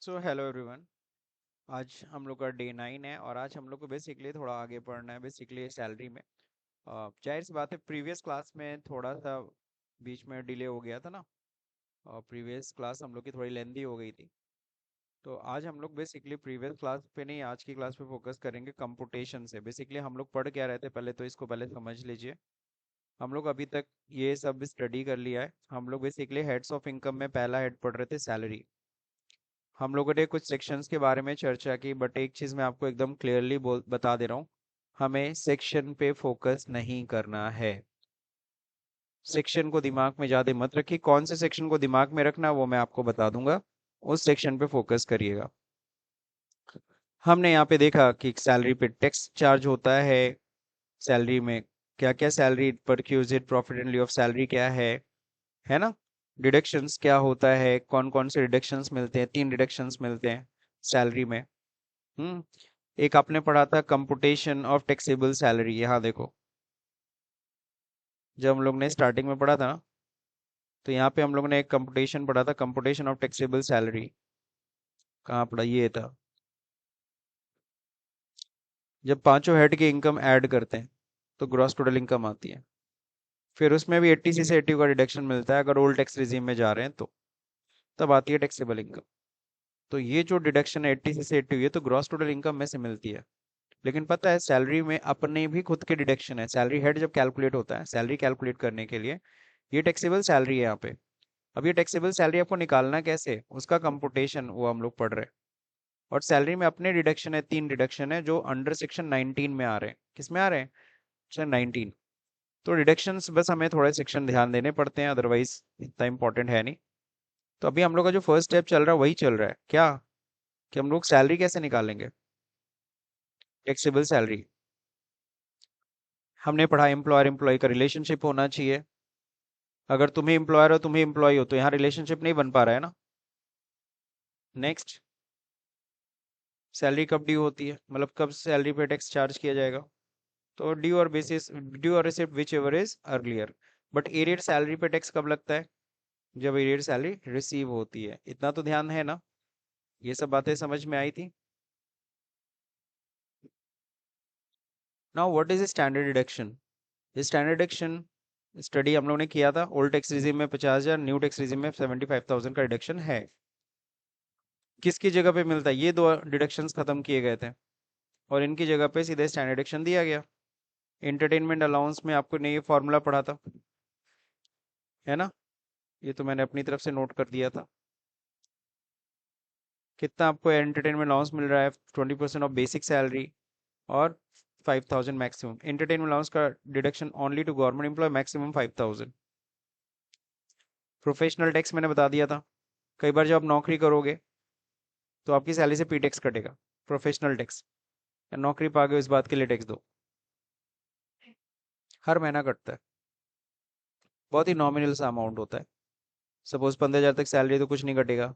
So hello everyone. आज हम लोग का डे 9 है और आज हम लोग को बेसिकली थोड़ा आगे पढ़ना है बेसिकली सैलरी में। जाहिर सी बात है, प्रीवियस क्लास में थोड़ा सा बीच में डिले हो गया था ना। और प्रीवियस क्लास हम लोग की थोड़ी लेंदी हो गई थी। तो आज हम लोग बेसिकली प्रीवियस क्लास पे नहीं, आज की क्लास पे फोकस करेंगे कंपुटेशन से। बेसिकली हम लोग पढ़ क्या रहे थे पहले, तो इसको पहले समझ लीजिए। हम लोग अभी तक ये सब स्टडी कर लिया है। हम लोग बेसिकली हेड्स ऑफ इनकम में पहला हेड पढ़ रहे थे सैलरी। हम लोगों ने कुछ सेक्शंस के बारे में चर्चा की, बट एक चीज मैं आपको एकदम क्लियरली बोल बता दे रहा हूँ। हमें सेक्शन पे फोकस नहीं करना है। सेक्शन को दिमाग में ज्यादा मत रखिए। कौन से सेक्शन को दिमाग में रखना वो मैं आपको बता दूंगा। उस सेक्शन पे फोकस करिएगा। हमने यहाँ पे देखा कि सैलरी पे टैक्स चार्ज होता है। सैलरी में क्या क्या, salary perquisite profit end of salary क्या है ना। डिडक्शंस क्या होता है, कौन कौन से डिडक्शंस मिलते हैं, 3 डिडक्शंस मिलते हैं सैलरी में। हम्म। एक आपने पढ़ा था कंपुटेशन ऑफ टैक्सेबल सैलरी, यहाँ देखो। जब हम लोग ने स्टार्टिंग में पढ़ा था ना, तो यहाँ पे हम लोग ने एक कंपुटेशन पढ़ा था, कंपुटेशन ऑफ टैक्सेबल सैलरी। कहाँ पढ़ा, ये था। जब पांचों हेड की इनकम ऐड करते हैं तो ग्रॉस टोटल इनकम आती है। फिर उसमें भी 80 से 80 का डिडक्शन मिलता है अगर ओल्ड टैक्स रिजीम में जा रहे हैं तो। तब आती है टैक्सेबल इनकम। तो ये जो डिडक्शन है 80 से 80 हुई है तो ग्रॉस टोटल इनकम में से मिलती है। लेकिन पता है सैलरी में अपने भी खुद के डिडक्शन है। सैलरी हेड जब कैलकुलेट होता है, सैलरी कैलकुलेट करने के लिए, ये टैक्सेबल सैलरी है यहाँ पे। अब ये टैक्सेबल सैलरी आपको निकालना कैसे, उसका कंपुटेशन वो हम लोग पढ़ रहे हैं। और सैलरी में अपने डिडक्शन है, 3 डिडक्शन है जो अंडर सेक्शन 19 में आ रहे हैं। किस में आ रहे हैं? सेक्शन 19। तो डिडक्शंस बस हमें थोड़े सेक्शन ध्यान देने पड़ते हैं, अदरवाइज इतना इंपॉर्टेंट है नहीं। तो अभी हम लोग का जो फर्स्ट स्टेप चल रहा है वही चल रहा है क्या, कि हम लोग सैलरी कैसे निकालेंगे, टैक्सेबल सैलरी। हमने पढ़ा एम्प्लॉयर एम्प्लॉय का रिलेशनशिप होना चाहिए। अगर तुम्हें एम्प्लॉयर हो तुम्हें एम्प्लॉय हो तो यहाँ रिलेशनशिप नहीं बन पा रहा है ना। नेक्स्ट, सैलरी कब ड्यू होती है, मतलब कब सैलरी पे टैक्स चार्ज किया जाएगा। तो ड्यू और बेसिस, ड्यू और receipt which ever is earlier. But arrear salary पे टैक्स कब लगता है? जब एरियर सैलरी रिसीव होती है। इतना तो ध्यान है ना। ये सब बातें समझ में आई थी। Now what is standard deduction. Standard deduction study हम लोग ने किया था। ओल्ड टैक्स रिजीम में 50,000, न्यू टैक्स रिजीम में 75,000 का डिडक्शन है। किसकी जगह पे मिलता है? ये दो डिडक्शंस खत्म किए गए थे और इनकी जगह पे सीधे स्टैंडर्ड डिडक्शन दिया गया। एंटरटेनमेंट अलाउंस में आपको ने ये फॉर्मूला पढ़ा था, है ना। ये तो मैंने अपनी तरफ से नोट कर दिया था। कितना आपको एंटरटेनमेंट अलाउंस मिल रहा है? 20% ऑफ बेसिक सैलरी और 5,000 मैक्सिमम। एंटरटेनमेंट अलाउंस का deduction only to government employee, maximum 5,000। Professional tax मैंने बता दिया था। कई बार जब आप नौकरी करोगे तो आपकी सैलरी से पी टैक्स कटेगा, प्रोफेशनल टैक्स। नौकरी पा गए इस बात के लिए टैक्स दो। हर महीना कटता है। बहुत ही नॉमिनल सा अमाउंट होता है। सपोज 15,000 तक सैलरी है तो कुछ नहीं कटेगा।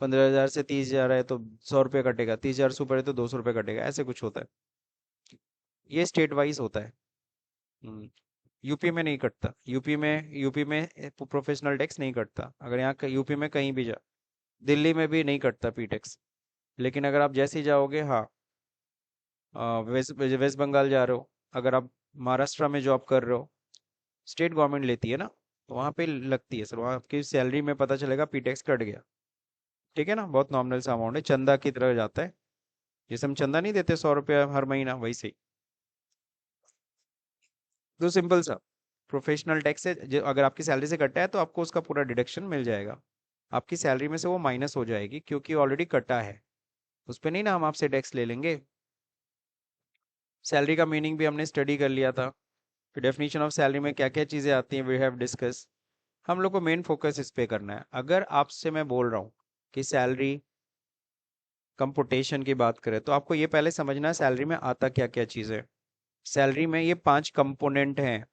15,000 से 30,000 है तो 100 रुपये कटेगा। 30,000 से ऊपर है तो 200 रुपये कटेगा, ऐसे कुछ होता है। ये स्टेट वाइज होता है। हम्म। यूपी में नहीं कटता। यूपी में प्रोफेशनल टैक्स नहीं कटता। अगर यहाँ यूपी में कहीं भी जा, दिल्ली में भी नहीं कटता पी टैक्स। लेकिन अगर आप जैसे ही जाओगे, हाँ, वेस्ट वेस्ट बंगाल जा रहे हो, अगर आप महाराष्ट्र में जॉब कर रहे हो, स्टेट गवर्नमेंट लेती है ना, तो वहाँ पे लगती है सर। वहाँ आपकी सैलरी में पता चलेगा पी टैक्स कट गया। ठीक है ना, बहुत नॉमिनल सा अमाउंट है, चंदा की तरह जाता है। जैसे हम चंदा नहीं देते 100 रुपया हर महीना, वैसे ही। तो सिंपल सा प्रोफेशनल टैक्स है, जो अगर आपकी सैलरी से कटा है तो आपको उसका पूरा डिडक्शन मिल जाएगा। आपकी सैलरी में से वो माइनस हो जाएगी क्योंकि ऑलरेडी कटा है। उस पे नहीं ना हम आपसे टैक्स ले लेंगे। सैलरी का मीनिंग भी हमने स्टडी कर लिया था। फिर डेफिनेशन ऑफ सैलरी में क्या क्या चीज़ें आती हैं वी हैव डिस्कस। हम लोग को मेन फोकस इस पे करना है। अगर आपसे मैं बोल रहा हूँ कि सैलरी कंपुटेशन की बात करें तो आपको ये पहले समझना है सैलरी में आता क्या क्या चीज़ है। सैलरी में ये 5 कंपोनेंट हैं।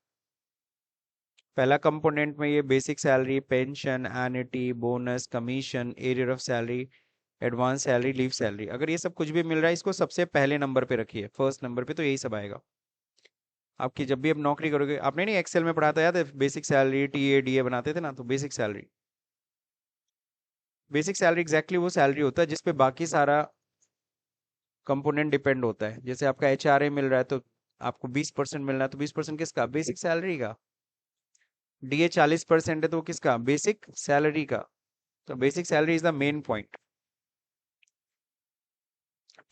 पहला कंपोनेंट में ये basic salary, pension, annuity, bonus, commission, arrear of salary, advance salary, leave salary. अगर ये सब कुछ भी मिल रहा है इसको सबसे पहले नंबर पे रखिए, फर्स्ट नंबर पे, तो यही सब आएगा। आपकी जब भी आप नौकरी करोगे, आपने नहीं एक्सेल में पढ़ा था याद है, basic salary T A D A बनाते थे ना, तो basic salary. Basic salary exactly वो सैलरी होता है जिसपे बाकी सारा कंपोनेंट डिपेंड होता है। जैसे आपका HRA मिल रहा है तो आपको 20% मिल रहा है, तो 20% किसका? बेसिक सैलरी का। DA 40% है तो वो किसका? बेसिक सैलरी का। तो basic salary is the main point.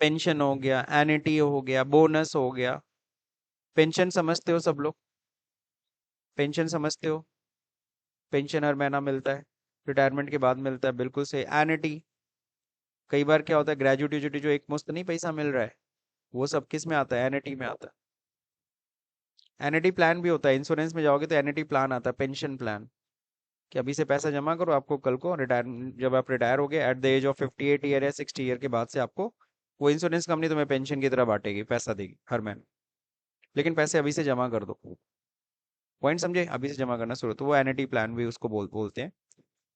Pension हो गया, एन्युटी हो गया, बोनस हो गया। पेंशन समझते हो सब लोग? पेंशन समझते हो? पेंशन हर महीना मिलता है, रिटायरमेंट के बाद मिलता है, बिल्कुल सही। एन्युटी, कई बार क्या होता है ग्रेजुएटी जो एक मुश्त नहीं पैसा मिल रहा है, वो सब किस में आता है? एन्युटी में आता है। एन्युटी प्लान भी होता है, इंश्योरेंस में जाओगे तो एन्युटी प्लान आता है, पेंशन प्लान, कि अभी से पैसा जमा करो, आपको कल को रिटायर, जब आप रिटायर हो गए at the age of 58 year या 60 ईयर के बाद से आपको वो इंश्योरेंस कंपनी तुम्हें पेंशन की तरह बांटेगी, पैसा देगी हर महीने। लेकिन पैसे अभी से जमा कर दो। पॉइंट समझे? अभी से जमा करना शुरू, तो वो एन्युटी प्लान भी उसको बोलते हैं।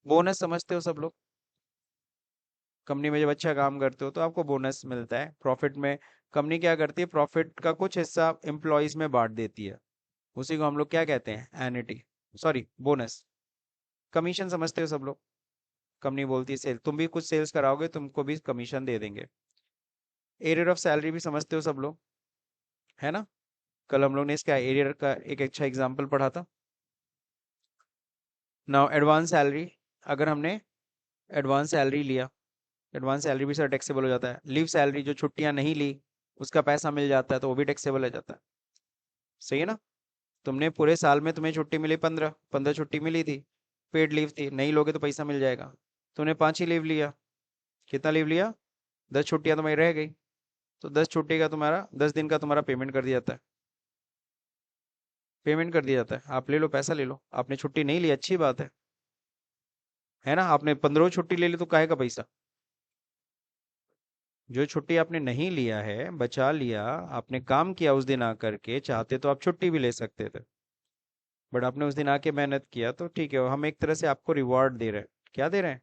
बोनस समझते हो सब लोग? कंपनी में जब अच्छा काम करते हो तो आपको बोनस मिलता है। प्रॉफिट में कंपनी क्या करती है, प्रॉफिट का कुछ हिस्सा एम्प्लॉयज में बांट देती है, उसी को हम लोग क्या कहते हैं? Annuity, sorry bonus. कमीशन समझते हो सब लोग? कंपनी बोलती है सेल, तुम भी कुछ सेल्स कराओगे तुमको भी कमीशन दे देंगे। एरियर ऑफ सैलरी भी समझते हो सब लोग, है ना? कल हम लोग ने इसका एरियर का एक अच्छा एग्जांपल पढ़ा था। नाउ एडवांस सैलरी, अगर हमने एडवांस सैलरी लिया, एडवांस सैलरी भी सर टैक्सेबल हो जाता है। लीव सैलरी, जो छुट्टियां नहीं ली उसका पैसा मिल जाता है तो वो भी टैक्सेबल हो जाता है। सही है ना? तुमने पूरे साल में तुम्हें छुट्टी मिली 15, 15 छुट्टी मिली थी, पेड लीव थी, नहीं लोगे तो पैसा मिल जाएगा। तुमने 5 ही लीव लिया, कितना लीव लिया? 10 छुट्टियां तुम्हारी रह गई, तो 10 छुट्टी का तुम्हारा 10 दिन का तुम्हारा पेमेंट कर दिया जाता है। पेमेंट कर दिया जाता है, आप ले लो, पैसा ले लो। आपने छुट्टी नहीं ली, अच्छी बात है ना? आपने 15 छुट्टी ले ली तो काहे का पैसा? जो छुट्टी आपने नहीं लिया है, बचा लिया, आपने काम किया उस दिन आकर के, चाहते तो आप छुट्टी भी ले सकते थे, बट आपने उस दिन आके मेहनत किया तो ठीक है, हम एक तरह से आपको रिवॉर्ड दे रहे हैं। क्या दे रहे हैं?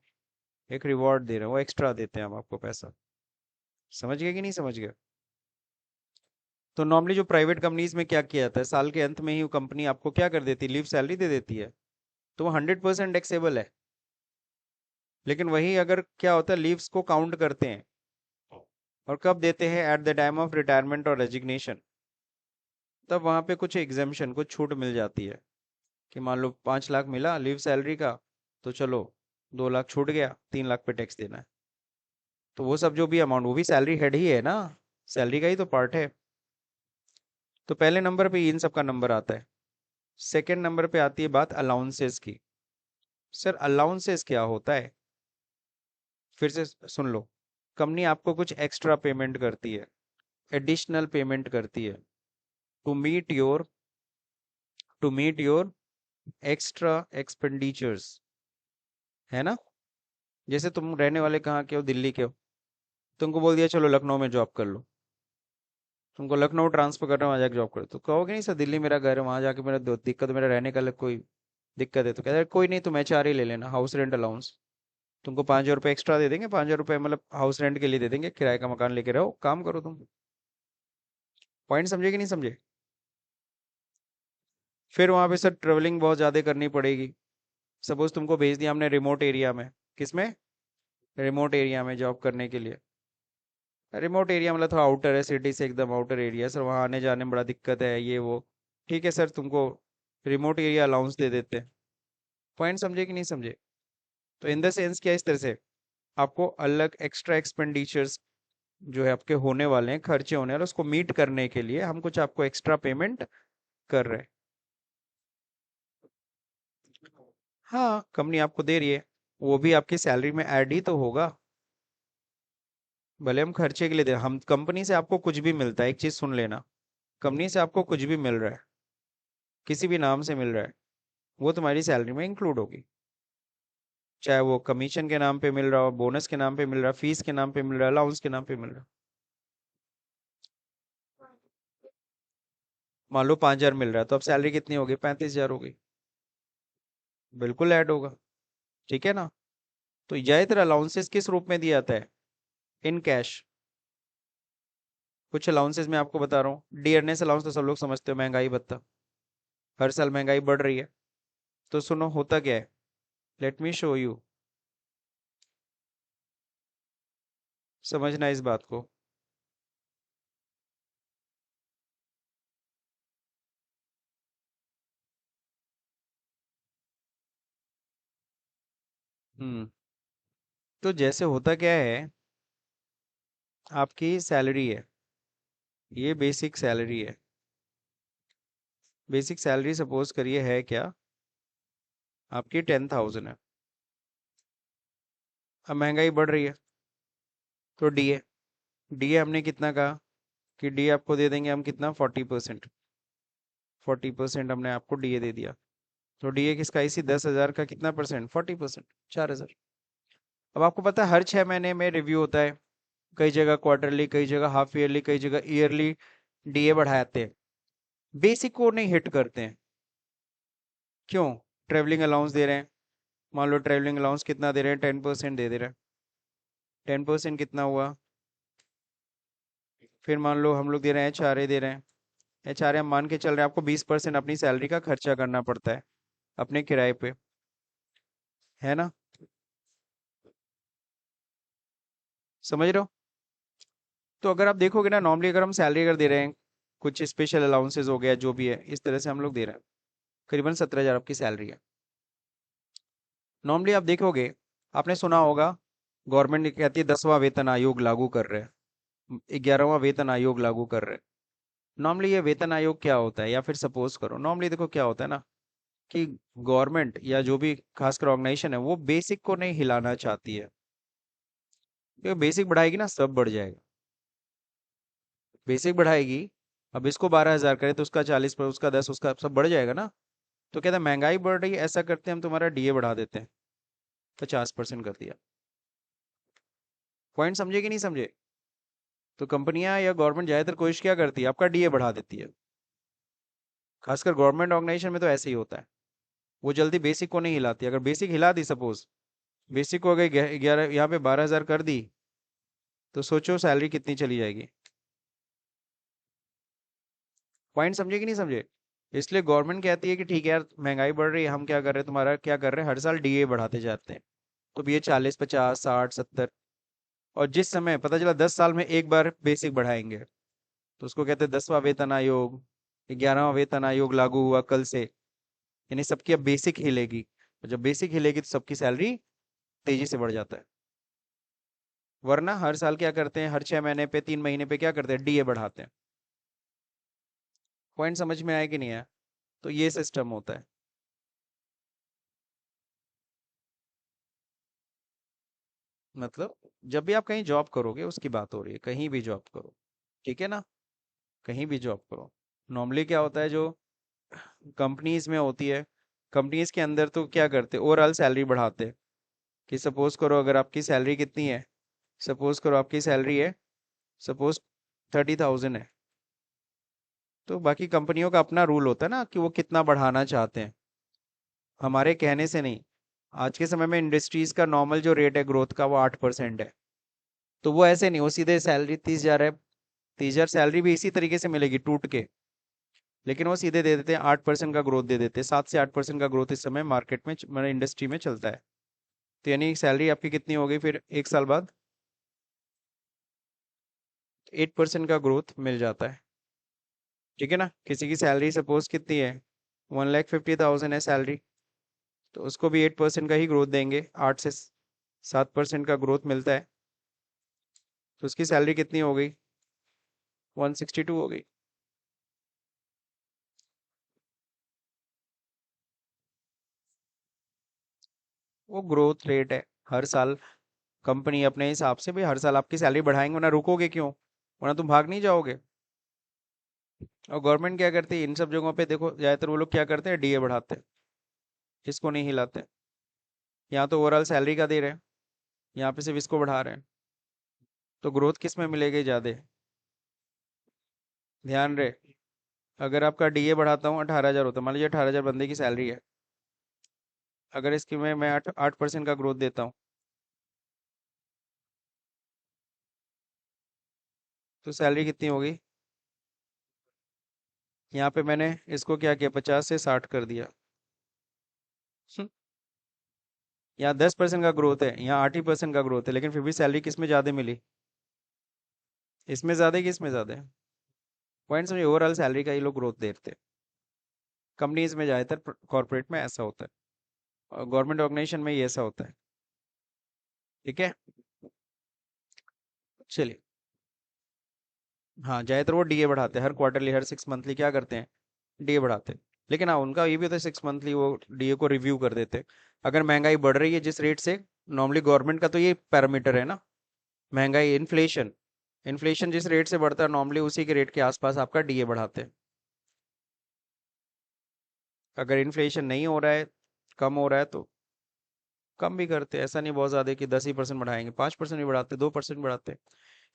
एक रिवॉर्ड दे रहे हैं, वो एक्स्ट्रा देते हैं हम आपको पैसा। समझ गए कि नहीं समझ गए? तो नॉर्मली जो प्राइवेट कंपनीज में क्या किया जाता है, साल के अंत में ही वो कंपनी आपको क्या कर देती है? लीव सैलरी दे देती है, तो वो 100% टैक्सेबल है। लेकिन वही अगर क्या होता है, लीव्स को काउंट करते हैं, और कब देते हैं? Eight the time of retirement और रेजिग्नेशन। तब वहां पे कुछ एग्जेम्पशन, कुछ छूट मिल जाती है, कि मान लो 5 लाख मिला लीव सैलरी का, तो चलो 2 लाख छूट गया, 3 लाख पे टैक्स देना है। तो वो सब जो भी अमाउंट, वो भी सैलरी हेड ही है ना, सैलरी का ही तो पार्ट है। तो पहले नंबर पे इन सब का नंबर आता है। सेकंड नंबर पे आती है बात अलाउंसेस की। सर अलाउंसेस क्या होता है? फिर से सुन लो। कंपनी आपको कुछ एक्स्ट्रा पेमेंट करती है, एडिशनल पेमेंट करती है, to meet your to meet your extra expenditures, है ना? जैसे तुम रहने वाले कहाँ के हो? दिल्ली के हो, तुमको बोल दिया चलो लखनऊ में जॉब कर लो, तुमको लखनऊ ट्रांसफर करना, वहां जाके जॉब करो, तो कहोगे नहीं सर दिल्ली मेरा घर है, वहां जाके मेरा दिक्कत, मेरा रहने का कोई दिक्कत है, तो कहते हैं कोई नहीं, तुम HR ही ले लेना, हाउस रेंट अलाउंस। तुमको 5,000 रुपये एक्स्ट्रा दे देंगे, 5,000 रुपये मतलब हाउस रेंट के लिए दे देंगे, किराए का मकान लेके रहो, काम करो तुम। पॉइंट समझे कि नहीं समझे? फिर वहां पे सर ट्रेवलिंग बहुत ज्यादा करनी पड़ेगी। सपोज तुमको भेज दिया हमने रिमोट एरिया में, किसमें? रिमोट एरिया में जॉब करने के लिए। रिमोट एरिया मतलब थोड़ा आउटर है, सिटी से एकदम आउटर एरिया सर, वहाँ आने जाने में बड़ा दिक्कत है, ये वो। ठीक है सर, तुमको रिमोट एरिया अलाउंस दे देते हैं। पॉइंट समझे कि नहीं समझे? तो इन द सेंस क्या, इस तरह से आपको अलग एक्स्ट्रा एक्सपेंडिचर्स जो है आपके होने वाले हैं, खर्चे होने वाले, उसको मीट करने के लिए हम कुछ आपको एक्स्ट्रा पेमेंट कर रहे हैं। हाँ, कंपनी आपको दे रही है, वो भी आपकी सैलरी में ऐड ही तो होगा। भले हम खर्चे के लिए दे, हम कंपनी से आपको कुछ भी मिलता है, एक चीज सुन लेना, कंपनी से आपको कुछ भी मिल रहा है, किसी भी नाम से मिल रहा है, वो तुम्हारी सैलरी में इंक्लूड होगी। चाहे वो कमीशन के नाम पे मिल रहा हो, बोनस के नाम पे मिल रहा है, फीस के नाम पे मिल रहा है, अलाउंस के नाम पे मिल रहा है। मान लो 5,000 मिल रहा है, तो अब सैलरी कितनी होगी? 35,000 होगी, बिल्कुल ऐड होगा। ठीक है ना? तो ज्यादातर अलाउंसेस किस रूप में दिया जाता है? In cash. कुछ अलाउंसेस मैं आपको बता रहा हूँ। डियरनेस अलाउंस तो सब लोग समझते हो, महंगाई भत्ता, हर साल महंगाई बढ़ रही है। तो सुनो होता क्या है, लेट मी शो यू। समझना इस बात को। हम्म। तो जैसे होता क्या है, आपकी सैलरी है, ये बेसिक सैलरी है। बेसिक सैलरी सपोज करिए है क्या, आपकी 10,000 है। अब महंगाई बढ़ रही है, तो डीए, डीए हमने कितना कहा कि डीए आपको दे देंगे हम, कितना, 40%। 40% हमने आपको डीए दे दिया। तो डीए किसका, इसी 10,000 का कितना परसेंट, 40%, 4,000। अब आपको पता है हर 6 महीने में रिव्यू होता है, कई जगह क्वार्टरली, कई जगह हाफ ईयरली, कई जगह ईयरली डीए बढ़ाते हैं। बेसिक को नहीं हिट करते हैं, क्यों? ट्रेवलिंग अलाउंस दे रहे हैं, मान लो ट्रेवलिंग अलाउंस कितना दे रहे हैं, 10% दे दे रहे हैं। 10% कितना हुआ, फिर मान लो हम लोग दे रहे हैं, एचआरए दे रहे हैं। एचआरए हम मान के चल रहे हैं, आपको 20% अपनी सैलरी का खर्चा करना पड़ता है अपने किराए पे, है ना? समझ रहे हो? तो अगर आप देखोगे ना, नॉर्मली अगर हम सैलरी अगर दे रहे हैं, कुछ स्पेशल अलाउंसेस हो गया जो भी है, इस तरह से हम लोग दे रहे हैं, करीबन 17,000 आपकी सैलरी है। नॉर्मली आप देखोगे, आपने सुना होगा, गवर्नमेंट कहती है 10वां वेतन आयोग लागू कर रहे हैं, 11वां वेतन आयोग लागू कर रहे हैं। नॉर्मली ये वेतन आयोग क्या होता है, या फिर सपोज करो, नॉर्मली देखो क्या होता है ना, कि गवर्नमेंट या जो भी खासकर ऑर्गेनाइजेशन है, वो बेसिक को नहीं हिलाना चाहती है। क्योंकि बेसिक बढ़ाएगी ना, सब बढ़ जाएगा। बेसिक बढ़ाएगी, अब इसको 12,000 करे तो उसका 40 पर, उसका 10, उसका सब बढ़ जाएगा ना। तो कहता है महंगाई बढ़ रही है, ऐसा करते हैं हम तुम्हारा डीए बढ़ा देते हैं, 50% कर दिया। पॉइंट समझे कि नहीं समझे? तो कंपनियां या गवर्नमेंट ज्यादातर कोशिश क्या करती है, आपका डीए बढ़ा देती है। खासकर गवर्नमेंट ऑर्गेनाइजेशन में तो ऐसे ही होता है, वो जल्दी बेसिक को नहीं हिलाती। अगर बेसिक हिला दी, सपोज बेसिक को अगर 11 यहाँ पे 12,000 कर दी, तो सोचो सैलरी कितनी चली जाएगी। पॉइंट समझे कि नहीं समझे? इसलिए गवर्नमेंट कहती है कि ठीक है यार, महंगाई बढ़ रही है, हम क्या कर रहे हैं, तुम्हारा क्या कर रहे हैं, हर साल डीए बढ़ाते जाते हैं। तो ये 40, 50, 60, 70, और जिस समय पता चला 10 साल में एक बार बेसिक बढ़ाएंगे, तो उसको कहते हैं 10वां वेतन आयोग, 11वां वेतन आयोग लागू हुआ कल से। यानी सबकी अब बेसिक हिलेगी, और जब बेसिक हिलेगी तो सबकी सैलरी तेजी से बढ़ जाता है। वरना हर साल क्या करते हैं, हर 6 महीने पे, 3 महीने पे क्या करते हैं, डीए बढ़ाते हैं। पॉइंट समझ में आया कि नहीं आया? तो ये सिस्टम होता है। मतलब जब भी आप कहीं जॉब करोगे, उसकी बात हो रही है, कहीं भी जॉब करो, ठीक है ना, कहीं भी जॉब करो। नॉर्मली क्या होता है, जो कंपनीज में होती है, कंपनीज के अंदर तो क्या करते हैं, ओवरऑल सैलरी बढ़ाते हैं। कि सपोज करो अगर आपकी सैलरी कितनी है, सपोज करो आपकी सैलरी है, सपोज 30,000 है, तो बाकी कंपनियों का अपना रूल होता है ना कि वो कितना बढ़ाना चाहते हैं, हमारे कहने से नहीं। आज के समय में इंडस्ट्रीज का नॉर्मल जो रेट है ग्रोथ का, वो 8% है। तो वो ऐसे नहीं, वो सीधे सैलरी 30,000 है, 30,000 सैलरी भी इसी तरीके से मिलेगी टूट के, लेकिन वो सीधे दे देते हैं 8% का ग्रोथ दे देते हैं, 7 से 8% का ग्रोथ इस समय मार्केट में, मतलब इंडस्ट्री में चलता है। तो यानी सैलरी आपकी कितनी हो गई फिर 1 साल बाद, 8% का ग्रोथ मिल जाता है। ठीक है ना? किसी की सैलरी सपोज कितनी है, 1,50,000 है सैलरी, तो उसको भी 8% का ही ग्रोथ देंगे, 8 से 7% का ग्रोथ मिलता है, तो उसकी सैलरी कितनी हो गई, 162 हो गई। वो ग्रोथ रेट है, हर साल कंपनी अपने हिसाब से भी हर साल आपकी सैलरी बढ़ाएंगे, वरना रुकोगे क्यों, वरना तुम भाग नहीं जाओगे। और गवर्नमेंट क्या करती है इन सब जगहों पे, देखो ज्यादातर वो लोग क्या करते हैं, डीए बढ़ाते हैं, इसको नहीं हिलाते। यहाँ तो ओवरऑल सैलरी का दे रहे हैं, यहाँ पे सिर्फ इसको बढ़ा रहे हैं, तो ग्रोथ किस में मिलेगी ज्यादा? ध्यान रहे, अगर आपका डीए बढ़ाता हूँ, 18,000 होता है, मान लीजिए 18,000 बंदे की सैलरी है, अगर इसकी मैं 8% का ग्रोथ देता हूँ, तो सैलरी कितनी होगी? यहाँ पे मैंने इसको क्या किया, 50 से 60 कर दिया। हम्म, यहाँ 10% का ग्रोथ है, यहाँ 8% का ग्रोथ है, लेकिन फिर भी सैलरी किस में ज़्यादा मिली, इसमें ज्यादा है कि इसमें ज्यादा है? पॉइंट समझे, ओवरऑल सैलरी का ये लोग ग्रोथ देते हैं। कंपनीज में ज्यादातर, कॉर्पोरेट में ऐसा होता है, और गवर्नमेंट ऑर्गेनाइजेशन में ये ऐसा होता है। ठीक है, चलिए। हाँ, ज्यादातर वो डीए बढ़ाते हैं हर क्वार्टरली, हर 6 मंथली क्या करते हैं, डीए बढ़ाते हैं। लेकिन हाँ, उनका ये भी होता है 6 मंथली वो डीए को रिव्यू कर देते हैं। अगर महंगाई बढ़ रही है जिस रेट से, नॉर्मली गवर्नमेंट का तो ये पैरामीटर है ना, महंगाई, इन्फ्लेशन, इन्फ्लेशन जिस रेट से बढ़ता है नॉर्मली उसी के रेट के आसपास आपका डीए बढ़ाते हैं। अगर इन्फ्लेशन नहीं हो रहा है, कम हो रहा है तो कम भी करते हैं। ऐसा नहीं बहुत ज्यादा कि 10% बढ़ाएंगे, 5% भी बढ़ाते, 2% बढ़ाते।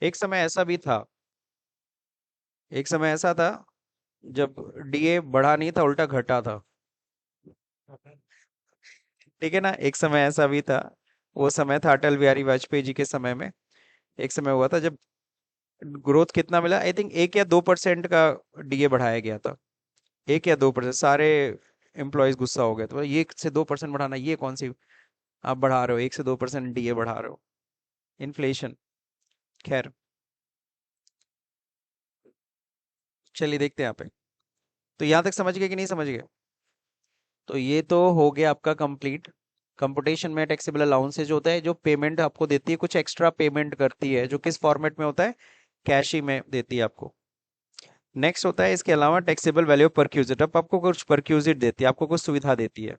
एक समय ऐसा भी था, एक समय ऐसा था जब डीए बढ़ा नहीं था, उल्टा घटा था। ठीक है ना, एक समय ऐसा भी था। वो समय था अटल बिहारी वाजपेयी जी के समय में। एक समय हुआ था जब ग्रोथ कितना मिला, आई थिंक 1 या 2% का डीए बढ़ाया गया था। 1 या 2%, सारे एम्प्लॉयज गुस्सा हो गए, तो ये 1 से 2% बढ़ाना, ये कौन सी आप बढ़ा रहे हो, 1 से 2% डीए बढ़ा रहे हो, इन्फ्लेशन। खैर, चलिए देखते हैं यहाँ पे। तो यहाँ तक समझ गए कि नहीं समझ गए? तो ये तो हो गया आपका कंप्लीट। कंपुटेशन में टैक्सेबल अलाउंसेज होता है, जो पेमेंट आपको देती है, कुछ एक्स्ट्रा पेमेंट करती है, जो किस फॉर्मेट में होता है, कैश ही में देती है आपको। नेक्स्ट होता है इसके अलावा टैक्सेबल वैल्यू ऑफ परक्यूजिट। अब आपको कुछ परक्यूजिट देती है, आपको कुछ सुविधा देती है।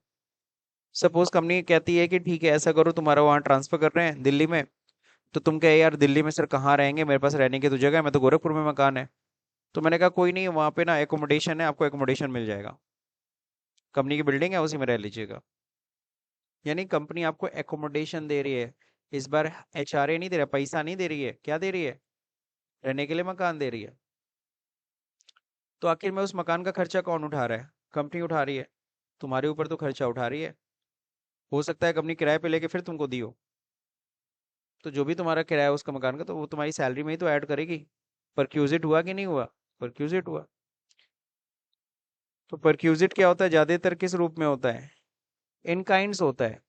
सपोज कंपनी कहती है कि ठीक है ऐसा करो, तुम्हारा वहाँ ट्रांसफर कर रहे हैं दिल्ली में, तो तुम कहे यार दिल्ली में सर कहाँ रहेंगे, मेरे पास रहने की तो जगह है, मैं तो गोरखपुर में मकान है। तो मैंने कहा कोई नहीं, वहाँ पे ना एकोमोडेशन है, आपको एकोमोडेशन मिल जाएगा, कंपनी की बिल्डिंग है उसी में रह लीजिएगा। यानी कंपनी आपको एकोमोडेशन दे रही है। इस बार एचआरए नहीं दे रहा, पैसा नहीं दे रही है, क्या दे रही है, रहने के लिए मकान दे रही है। तो आखिर में उस मकान का खर्चा कौन उठा रहा है, कंपनी उठा रही है। तुम्हारे ऊपर तो खर्चा उठा रही है। हो सकता है कंपनी किराए पे लेके फिर तुमको दी हो, तो जो भी तुम्हारा किराया है उसका मकान का, तो वो तुम्हारी सैलरी में ही तो ऐड करेगी। परक्यूजिट हुआ कि नहीं हुआ? परक्यूजिट हुआ। तो परक्यूजिट क्या होता है, ज्यादातर किस रूप में होता है, इन काइंड्स होता है।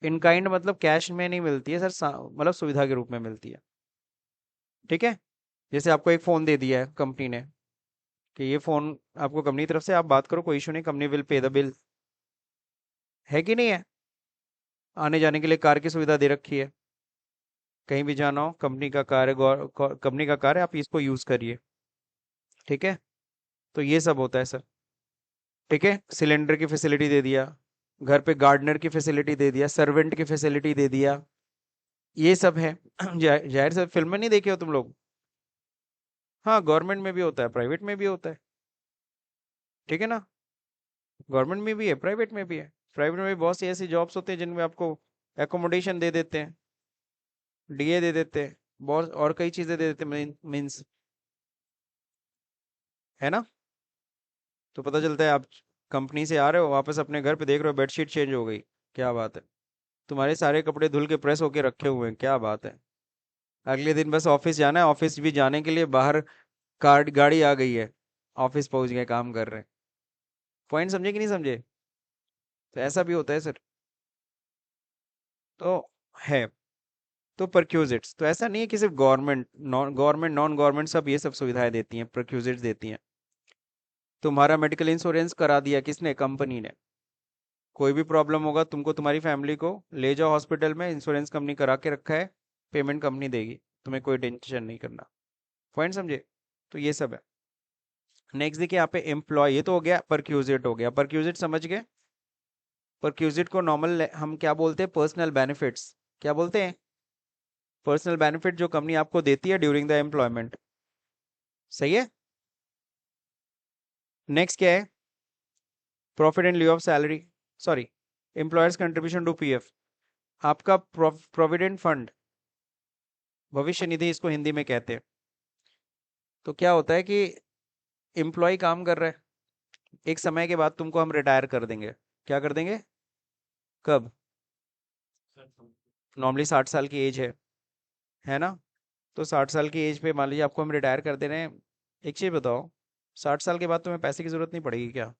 इन काइंड मतलब कैश में नहीं मिलती है सर, मतलब सुविधा के रूप में मिलती है। ठीक है, जैसे आपको एक फोन दे दिया है कंपनी ने, कि ये फोन आपको कंपनी की तरफ से, आप बात करो कोई इशू नहीं, company will pay the bill, है कि नहीं है? आने जाने के लिए कार की सुविधा दे रखी है, कहीं भी जाना हो कंपनी का कार है, कंपनी का कार है, आप इसको यूज करिए। ठीक है, तो ये सब होता है सर। ठीक है, सिलेंडर की फैसिलिटी दे दिया, घर पे गार्डनर की फैसिलिटी दे दिया, सर्वेंट की फैसिलिटी दे दिया, ये सब है। जाहिर से फिल्म में नहीं देखे हो तुम लोग? हाँ, गवर्नमेंट में भी होता है, प्राइवेट में भी होता है। ठीक है ना, गवर्नमेंट में भी है, प्राइवेट में भी है। प्राइवेट में भी बहुत सी ऐसी जॉब्स होते हैं जिनमें आपको एकोमोडेशन दे देते हैं, डीए दे देते हैं, बहुत और कई चीजें दे देते हैं, मीन्स, है ना। तो पता चलता है आप कंपनी से आ रहे हो, वापस अपने घर पे देख रहे हो बेडशीट चेंज हो गई, क्या बात है, तुम्हारे सारे कपड़े धुल के प्रेस होके रखे हुए हैं, क्या बात है। अगले दिन बस ऑफिस जाना है, ऑफिस भी जाने के लिए बाहर कार गाड़ी आ गई है, ऑफिस पहुंच गए, काम कर रहे हैं। पॉइंट समझे कि नहीं समझे? तो ऐसा भी होता है सर। तो है, तो परक्यूजिट्स तो ऐसा नहीं है कि सिर्फ गवर्नमेंट, नॉन गवर्नमेंट सब ये सब सुविधाएं देती हैं, परक्यूजिट्स देती हैं। तुम्हारा मेडिकल इंश्योरेंस करा दिया किसने, कंपनी ने। कोई भी प्रॉब्लम होगा तुमको, तुम्हारी फैमिली को ले जाओ हॉस्पिटल में, इंश्योरेंस कंपनी करा के रखा है, पेमेंट कंपनी देगी, तुम्हें कोई टेंशन नहीं करना। पॉइंट समझे? तो ये सब है। नेक्स्ट देखिए यहाँ पे एम्प्लॉय, ये तो हो गया परक्यूजिट, हो गया परक्यूजिट, समझ गए। परक्यूजिट को नॉर्मल हम क्या बोलते हैं, पर्सनल बेनिफिट्स, क्या बोलते हैं, पर्सनल बेनिफिट जो कंपनी आपको देती है ड्यूरिंग द एम्प्लॉयमेंट। सही है। नेक्स्ट क्या है, profit and leave of salary, sorry, employers contribution to PF, आपका प्रोविडेंट फंड, भविष्य निधि इसको हिंदी में कहते हैं। तो क्या होता है कि एम्प्लॉय काम कर रहा है, एक समय के बाद तुमको हम रिटायर कर देंगे। क्या कर देंगे, कब? नॉर्मली 60 साल की एज है ना। तो 60 साल की एज पे मान लीजिए आपको हम रिटायर कर दे रहे हैं। एक चीज बताओ, 60 साल के बाद तुम्हें पैसे की जरूरत नहीं पड़ेगी क्या?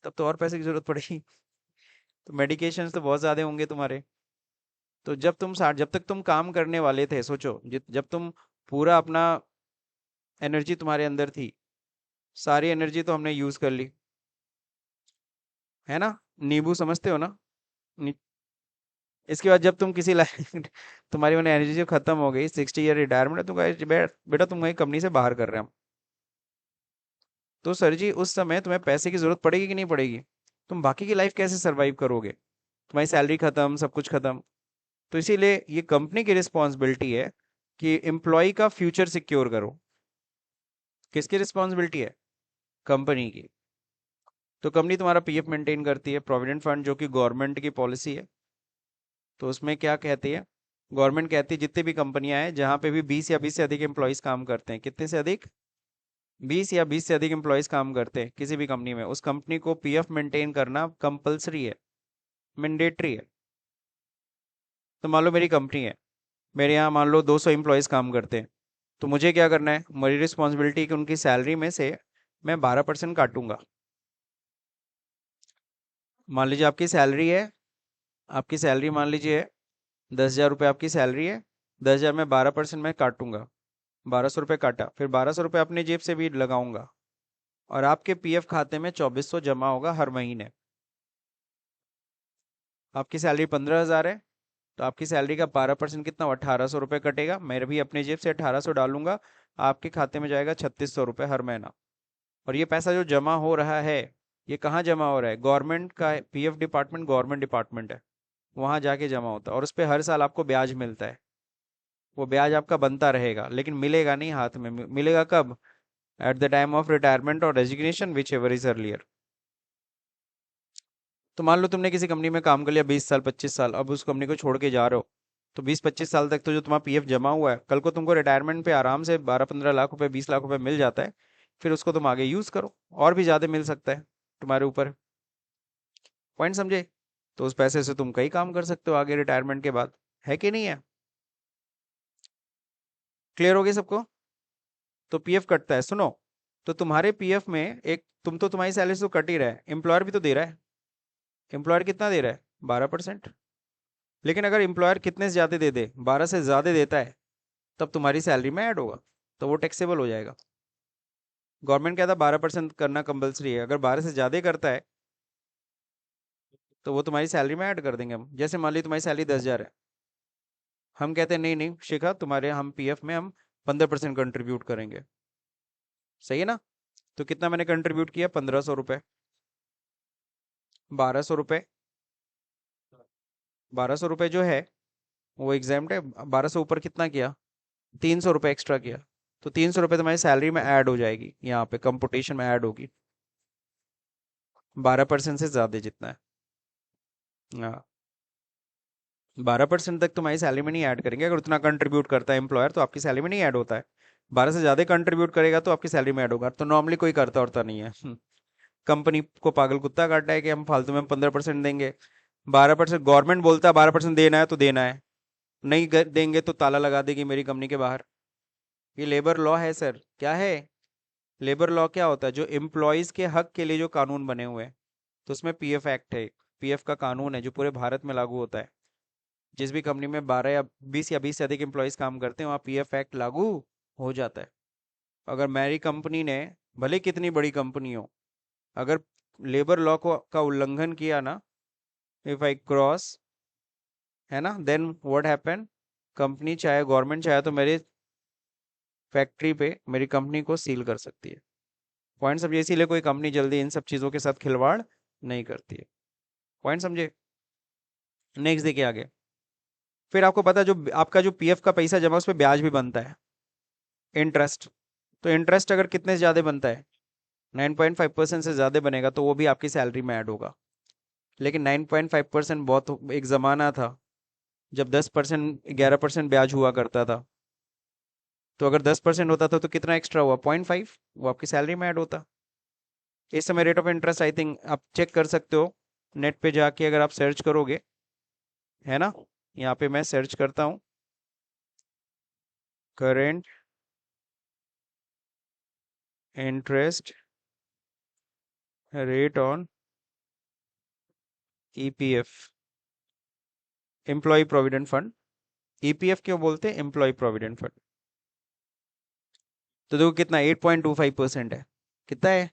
तब तो और पैसे की जरूरत पड़ेगी। तो मेडिकेशन तो बहुत ज्यादा होंगे तुम्हारे। तो जब तक तुम काम करने वाले थे, सोचो जब तुम पूरा अपना एनर्जी तुम्हारे अंदर थी, सारी एनर्जी तो हमने यूज कर ली, है ना। नींबू समझते हो ना। नी- इसके बाद जब तुम किसी लाइफ तुम्हारी मैंने एनर्जी जो खत्म हो गई, 60 ईयर रिटायरमेंट है, तुम कहे, बेटा तुम वही कंपनी से बाहर कर रहे हैं हम। तो सर जी उस समय तुम्हें पैसे की जरूरत पड़ेगी कि नहीं पड़ेगी? तुम बाकी की लाइफ कैसे सरवाइव करोगे? तुम्हारी सैलरी खत्म, सब कुछ खत्म। तो इसीलिए ये कंपनी की रिस्पॉन्सिबिलिटी है कि एम्प्लॉय का फ्यूचर सिक्योर करो। किसकी रिस्पॉन्सिबिलिटी है? कंपनी की। तो कंपनी तुम्हारा पीएफ मेंटेन करती है, प्रोविडेंट फंड जो कि गवर्नमेंट की पॉलिसी है। तो उसमें क्या कहती है? गवर्नमेंट कहती है जितनी भी कंपनियां हैं जहां पे भी 20 या 20 से अधिक एम्प्लॉयज काम करते हैं, कितने से अधिक? 20 या 20 से अधिक एम्प्लॉयज काम करते हैं किसी भी कंपनी में, उस कंपनी को पीएफ मेंटेन करना कंपलसरी है, मैंडेटरी है। तो मान लो मेरी कंपनी है, मेरे यहाँ मान लो 200 एम्प्लॉयज काम करते हैं, तो मुझे क्या करना है? मेरी रिस्पॉन्सिबिलिटी कि उनकी सैलरी में से मैं 12% काटूंगा। मान लीजिए आपकी सैलरी है, आपकी सैलरी मान लीजिए 10,000 रुपये आपकी सैलरी है, 10,000 में 12% मैं काटूंगा, 1,200 रुपये काटा, फिर 1,200 रुपये अपनी जेब से भी लगाऊंगा, और आपके पीएफ खाते में 2,400 जमा होगा हर महीने। आपकी सैलरी 15,000 है, तो आपकी सैलरी का 12% कितना? 1,800 रुपये कटेगा, मैं भी अपनी जेब से 1,800 डालूंगा, आपके खाते में जाएगा 3,600 रुपये हर महीना। और ये पैसा जो जमा हो रहा है, ये कहाँ जमा हो रहा है? गवर्नमेंट का पीएफ डिपार्टमेंट गवर्नमेंट डिपार्टमेंट है, वहां जाके जमा होता है, और उस पर हर साल आपको ब्याज मिलता है। वो ब्याज आपका बनता रहेगा, लेकिन मिलेगा नहीं हाथ में, मिलेगा कब? At the time of retirement और resignation, whichever is earlier. तो मान लो तुमने किसी कंपनी में काम कर लिया 20 साल 25 साल, अब उस कंपनी को छोड़ के जा रहे हो, तो 20 25 साल तक तो जो तुम्हारा पीएफ जमा हुआ है, कल को तुमको रिटायरमेंट पे आराम से 12 15 लाख रुपए 20 लाख रुपए मिल जाता है, फिर उसको तुम आगे यूज करो, और भी ज्यादा मिल सकता है तुम्हारे ऊपर। पॉइंट समझे? तो उस पैसे से तुम कई काम कर सकते हो आगे रिटायरमेंट के बाद, है कि नहीं है? क्लियर हो गया सबको? तो पीएफ कटता है, सुनो। तो तुम्हारे पीएफ में एक, तुम तो तुम्हारी सैलरी से तो कट ही रहा है, एम्प्लॉयर भी तो दे रहा है। एम्प्लॉयर कितना दे रहा है? 12%। लेकिन अगर एम्प्लॉयर कितने से ज्यादा दे दे, 12 से ज्यादा देता है, तब तुम्हारी सैलरी में ऐड होगा, तो वो टैक्सेबल हो जाएगा। गवर्नमेंट कहता है 12% करना कंपलसरी है, अगर 12 से ज्यादा करता है तो वो तुम्हारी सैलरी में ऐड कर देंगे हम। जैसे मान ली तुम्हारी सैलरी 10,000 है, हम कहते हैं नहीं नहीं शिखा, तुम्हारे हम पीएफ में हम 15% कंट्रीब्यूट करेंगे। सही है ना? तो कितना मैंने कंट्रीब्यूट किया? 1,500 रुपये। 1,200 रुपये, 1,200 रुपये जो है वो एग्जाम्प्ट है। 1,200 ऊपर कितना किया? 300 रुपये एक्स्ट्रा किया। तो 300 रुपये तुम्हारी सैलरी में ऐड हो जाएगी, यहाँ पे कंपुटेशन में ऐड होगी, 12% से ज्यादा जितना है। हाँ, 12% तक तुम्हारी सैलरी में नहीं ऐड करेंगे, अगर उतना कंट्रीब्यूट करता है एम्प्लॉयर तो आपकी सैलरी में नहीं ऐड होता है। 12 से ज्यादा कंट्रीब्यूट करेगा तो आपकी सैलरी में ऐड होगा, तो नॉर्मली कोई करता उरता नहीं है। कंपनी को पागल कुत्ता काटता है कि हम फालतू में 15% देंगे। 12% गवर्नमेंट बोलता है 12% देना है तो देना है, नहीं देंगे तो ताला लगा देगी मेरी कंपनी के बाहर। ये लेबर लॉ है सर। क्या है? लेबर लॉ क्या होता है? जो एम्प्लॉयज के हक के लिए जो कानून बने हुए हैं, तो उसमें पीएफ एक्ट है, पीएफ का कानून है जो पूरे भारत में लागू होता है। जिस भी कंपनी में 12 या 20 से अधिक एम्प्लॉयज काम करते हैं वहाँ पीएफ एक्ट लागू हो जाता है। अगर मेरी कंपनी ने, भले कितनी बड़ी कंपनी हो, अगर लेबर लॉ को का उल्लंघन किया ना, इफ आई क्रॉस, है ना, देन व्हाट हैपन? कंपनी चाहे गवर्नमेंट चाहे तो मेरी फैक्ट्री पे, मेरी कंपनी को सील कर सकती है। पॉइंट समझे? इसीलिए कोई कंपनी जल्दी इन सब चीजों के साथ खिलवाड़ नहीं करती है। पॉइंट समझे? नेक्स्ट देखिए आगे। फिर आपको पता है, जो आपका जो पीएफ का पैसा जमा उस पर ब्याज भी बनता है, इंटरेस्ट। तो इंटरेस्ट अगर कितने से ज्यादा बनता है, 9.5% से ज्यादा बनेगा, तो वो भी आपकी सैलरी में ऐड होगा। लेकिन 9.5% बहुत, एक जमाना था जब 10% 11% ब्याज हुआ करता था। तो अगर 10% होता था तो कितना एक्स्ट्रा हुआ? 0.5, वो आपकी सैलरी में ऐड होता। इस समय rate of interest I think आप चेक कर सकते हो नेट पे जाके, अगर आप सर्च करोगे, है ना। यहाँ पे मैं सर्च करता हूँ, current interest rate on EPF, employee provident fund. EPF क्यों बोलते हैं? Employee provident fund. तो देखो कितना 8.25% है। कितना है?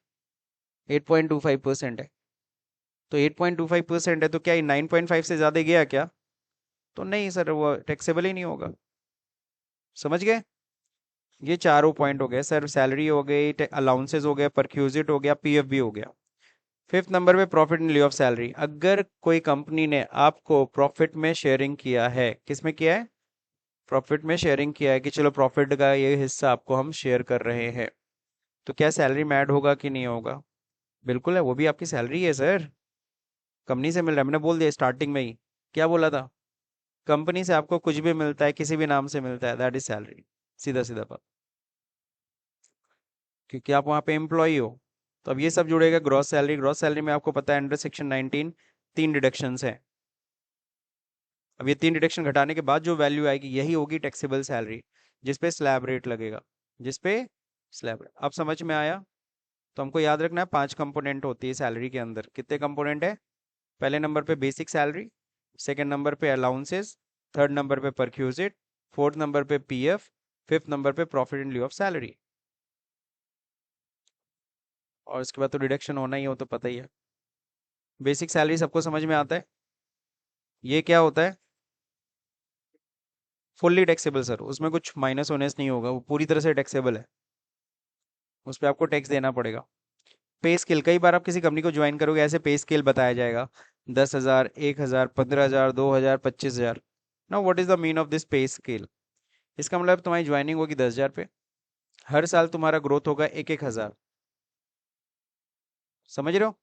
8.25% है। तो 8.25% है तो क्या ये 9.5 से ज्यादा गया क्या? तो नहीं सर, वो टैक्सेबल ही नहीं होगा। समझ गए? ये चारों पॉइंट हो गए सर, सैलरी हो गई, अलाउंसेस हो गया, परक्यूजिट हो गया, पीएफ भी हो गया। फिफ्थ नंबर पे प्रॉफिट इन लिeu ऑफ सैलरी। अगर कोई कंपनी ने आपको प्रॉफिट में शेयरिंग किया है, किसमें किया है? प्रॉफिट में शेयरिंग किया है कि चलो प्रॉफिट का ये हिस्सा आपको हम शेयर कर रहे हैं, तो क्या सैलरी में ऐड होगा कि नहीं होगा? बिल्कुल है, वो भी आपकी सैलरी है सर। कंपनी से मिल रहा है, मैंने बोल दिया स्टार्टिंग में ही। क्या बोला था? कंपनी से आपको कुछ भी मिलता है, किसी भी नाम से मिलता है, दैट इज सैलरी। सीधा सीधा बात। क्योंकि आप वहाँ पे एम्प्लॉई हो। तो अब ये सब जुड़ेगा ग्रॉस सैलरी। ग्रॉस सैलरी में आपको पता है अंडर सेक्शन 19 तीन डिडक्शंस हैं। अब ये तीन डिडक्शन घटाने के बाद जो वैल्यू आएगी यही होगी टैक्सेबल सैलरी, जिसपे स्लैब रेट लगेगा। जिसपे स्लैब रेट। अब समझ में आया? तो हमको याद रखना है 5 कंपोनेंट होती है सैलरी के अंदर। कितने कंपोनेंट है? पहले नंबर पे बेसिक सैलरी, सेकंड नंबर पे अलाउंसेस, थर्ड नंबर पे परक्यूजिट, फोर्थ नंबर पे पीएफ, फिफ्थ नंबर पे प्रॉफिट इन लिeu ऑफ सैलरी। और इसके बाद तो डिडक्शन होना ही हो, तो पता ही है। बेसिक सैलरी सबको समझ में आता है? ये क्या होता है? फुल्ली टैक्सेबल सर, उसमें कुछ माइनस ओनस नहीं होगा, वो पूरी तरह से टैक्सेबल है। उस पर आपको टैक्स देना पड़ेगा। पे स्केल, कई बार आप किसी कंपनी को ज्वाइन करोगे, ऐसे पे स्केल बताया जाएगा, 10,000, 1,000, 15,000, 2,000, 25,000। ना what is the mean of this पे स्केल? इसका मतलब तुम्हारी ज्वाइनिंग होगी 10,000 पे, हर साल तुम्हारा ग्रोथ होगा 1,000। समझ रहे हो?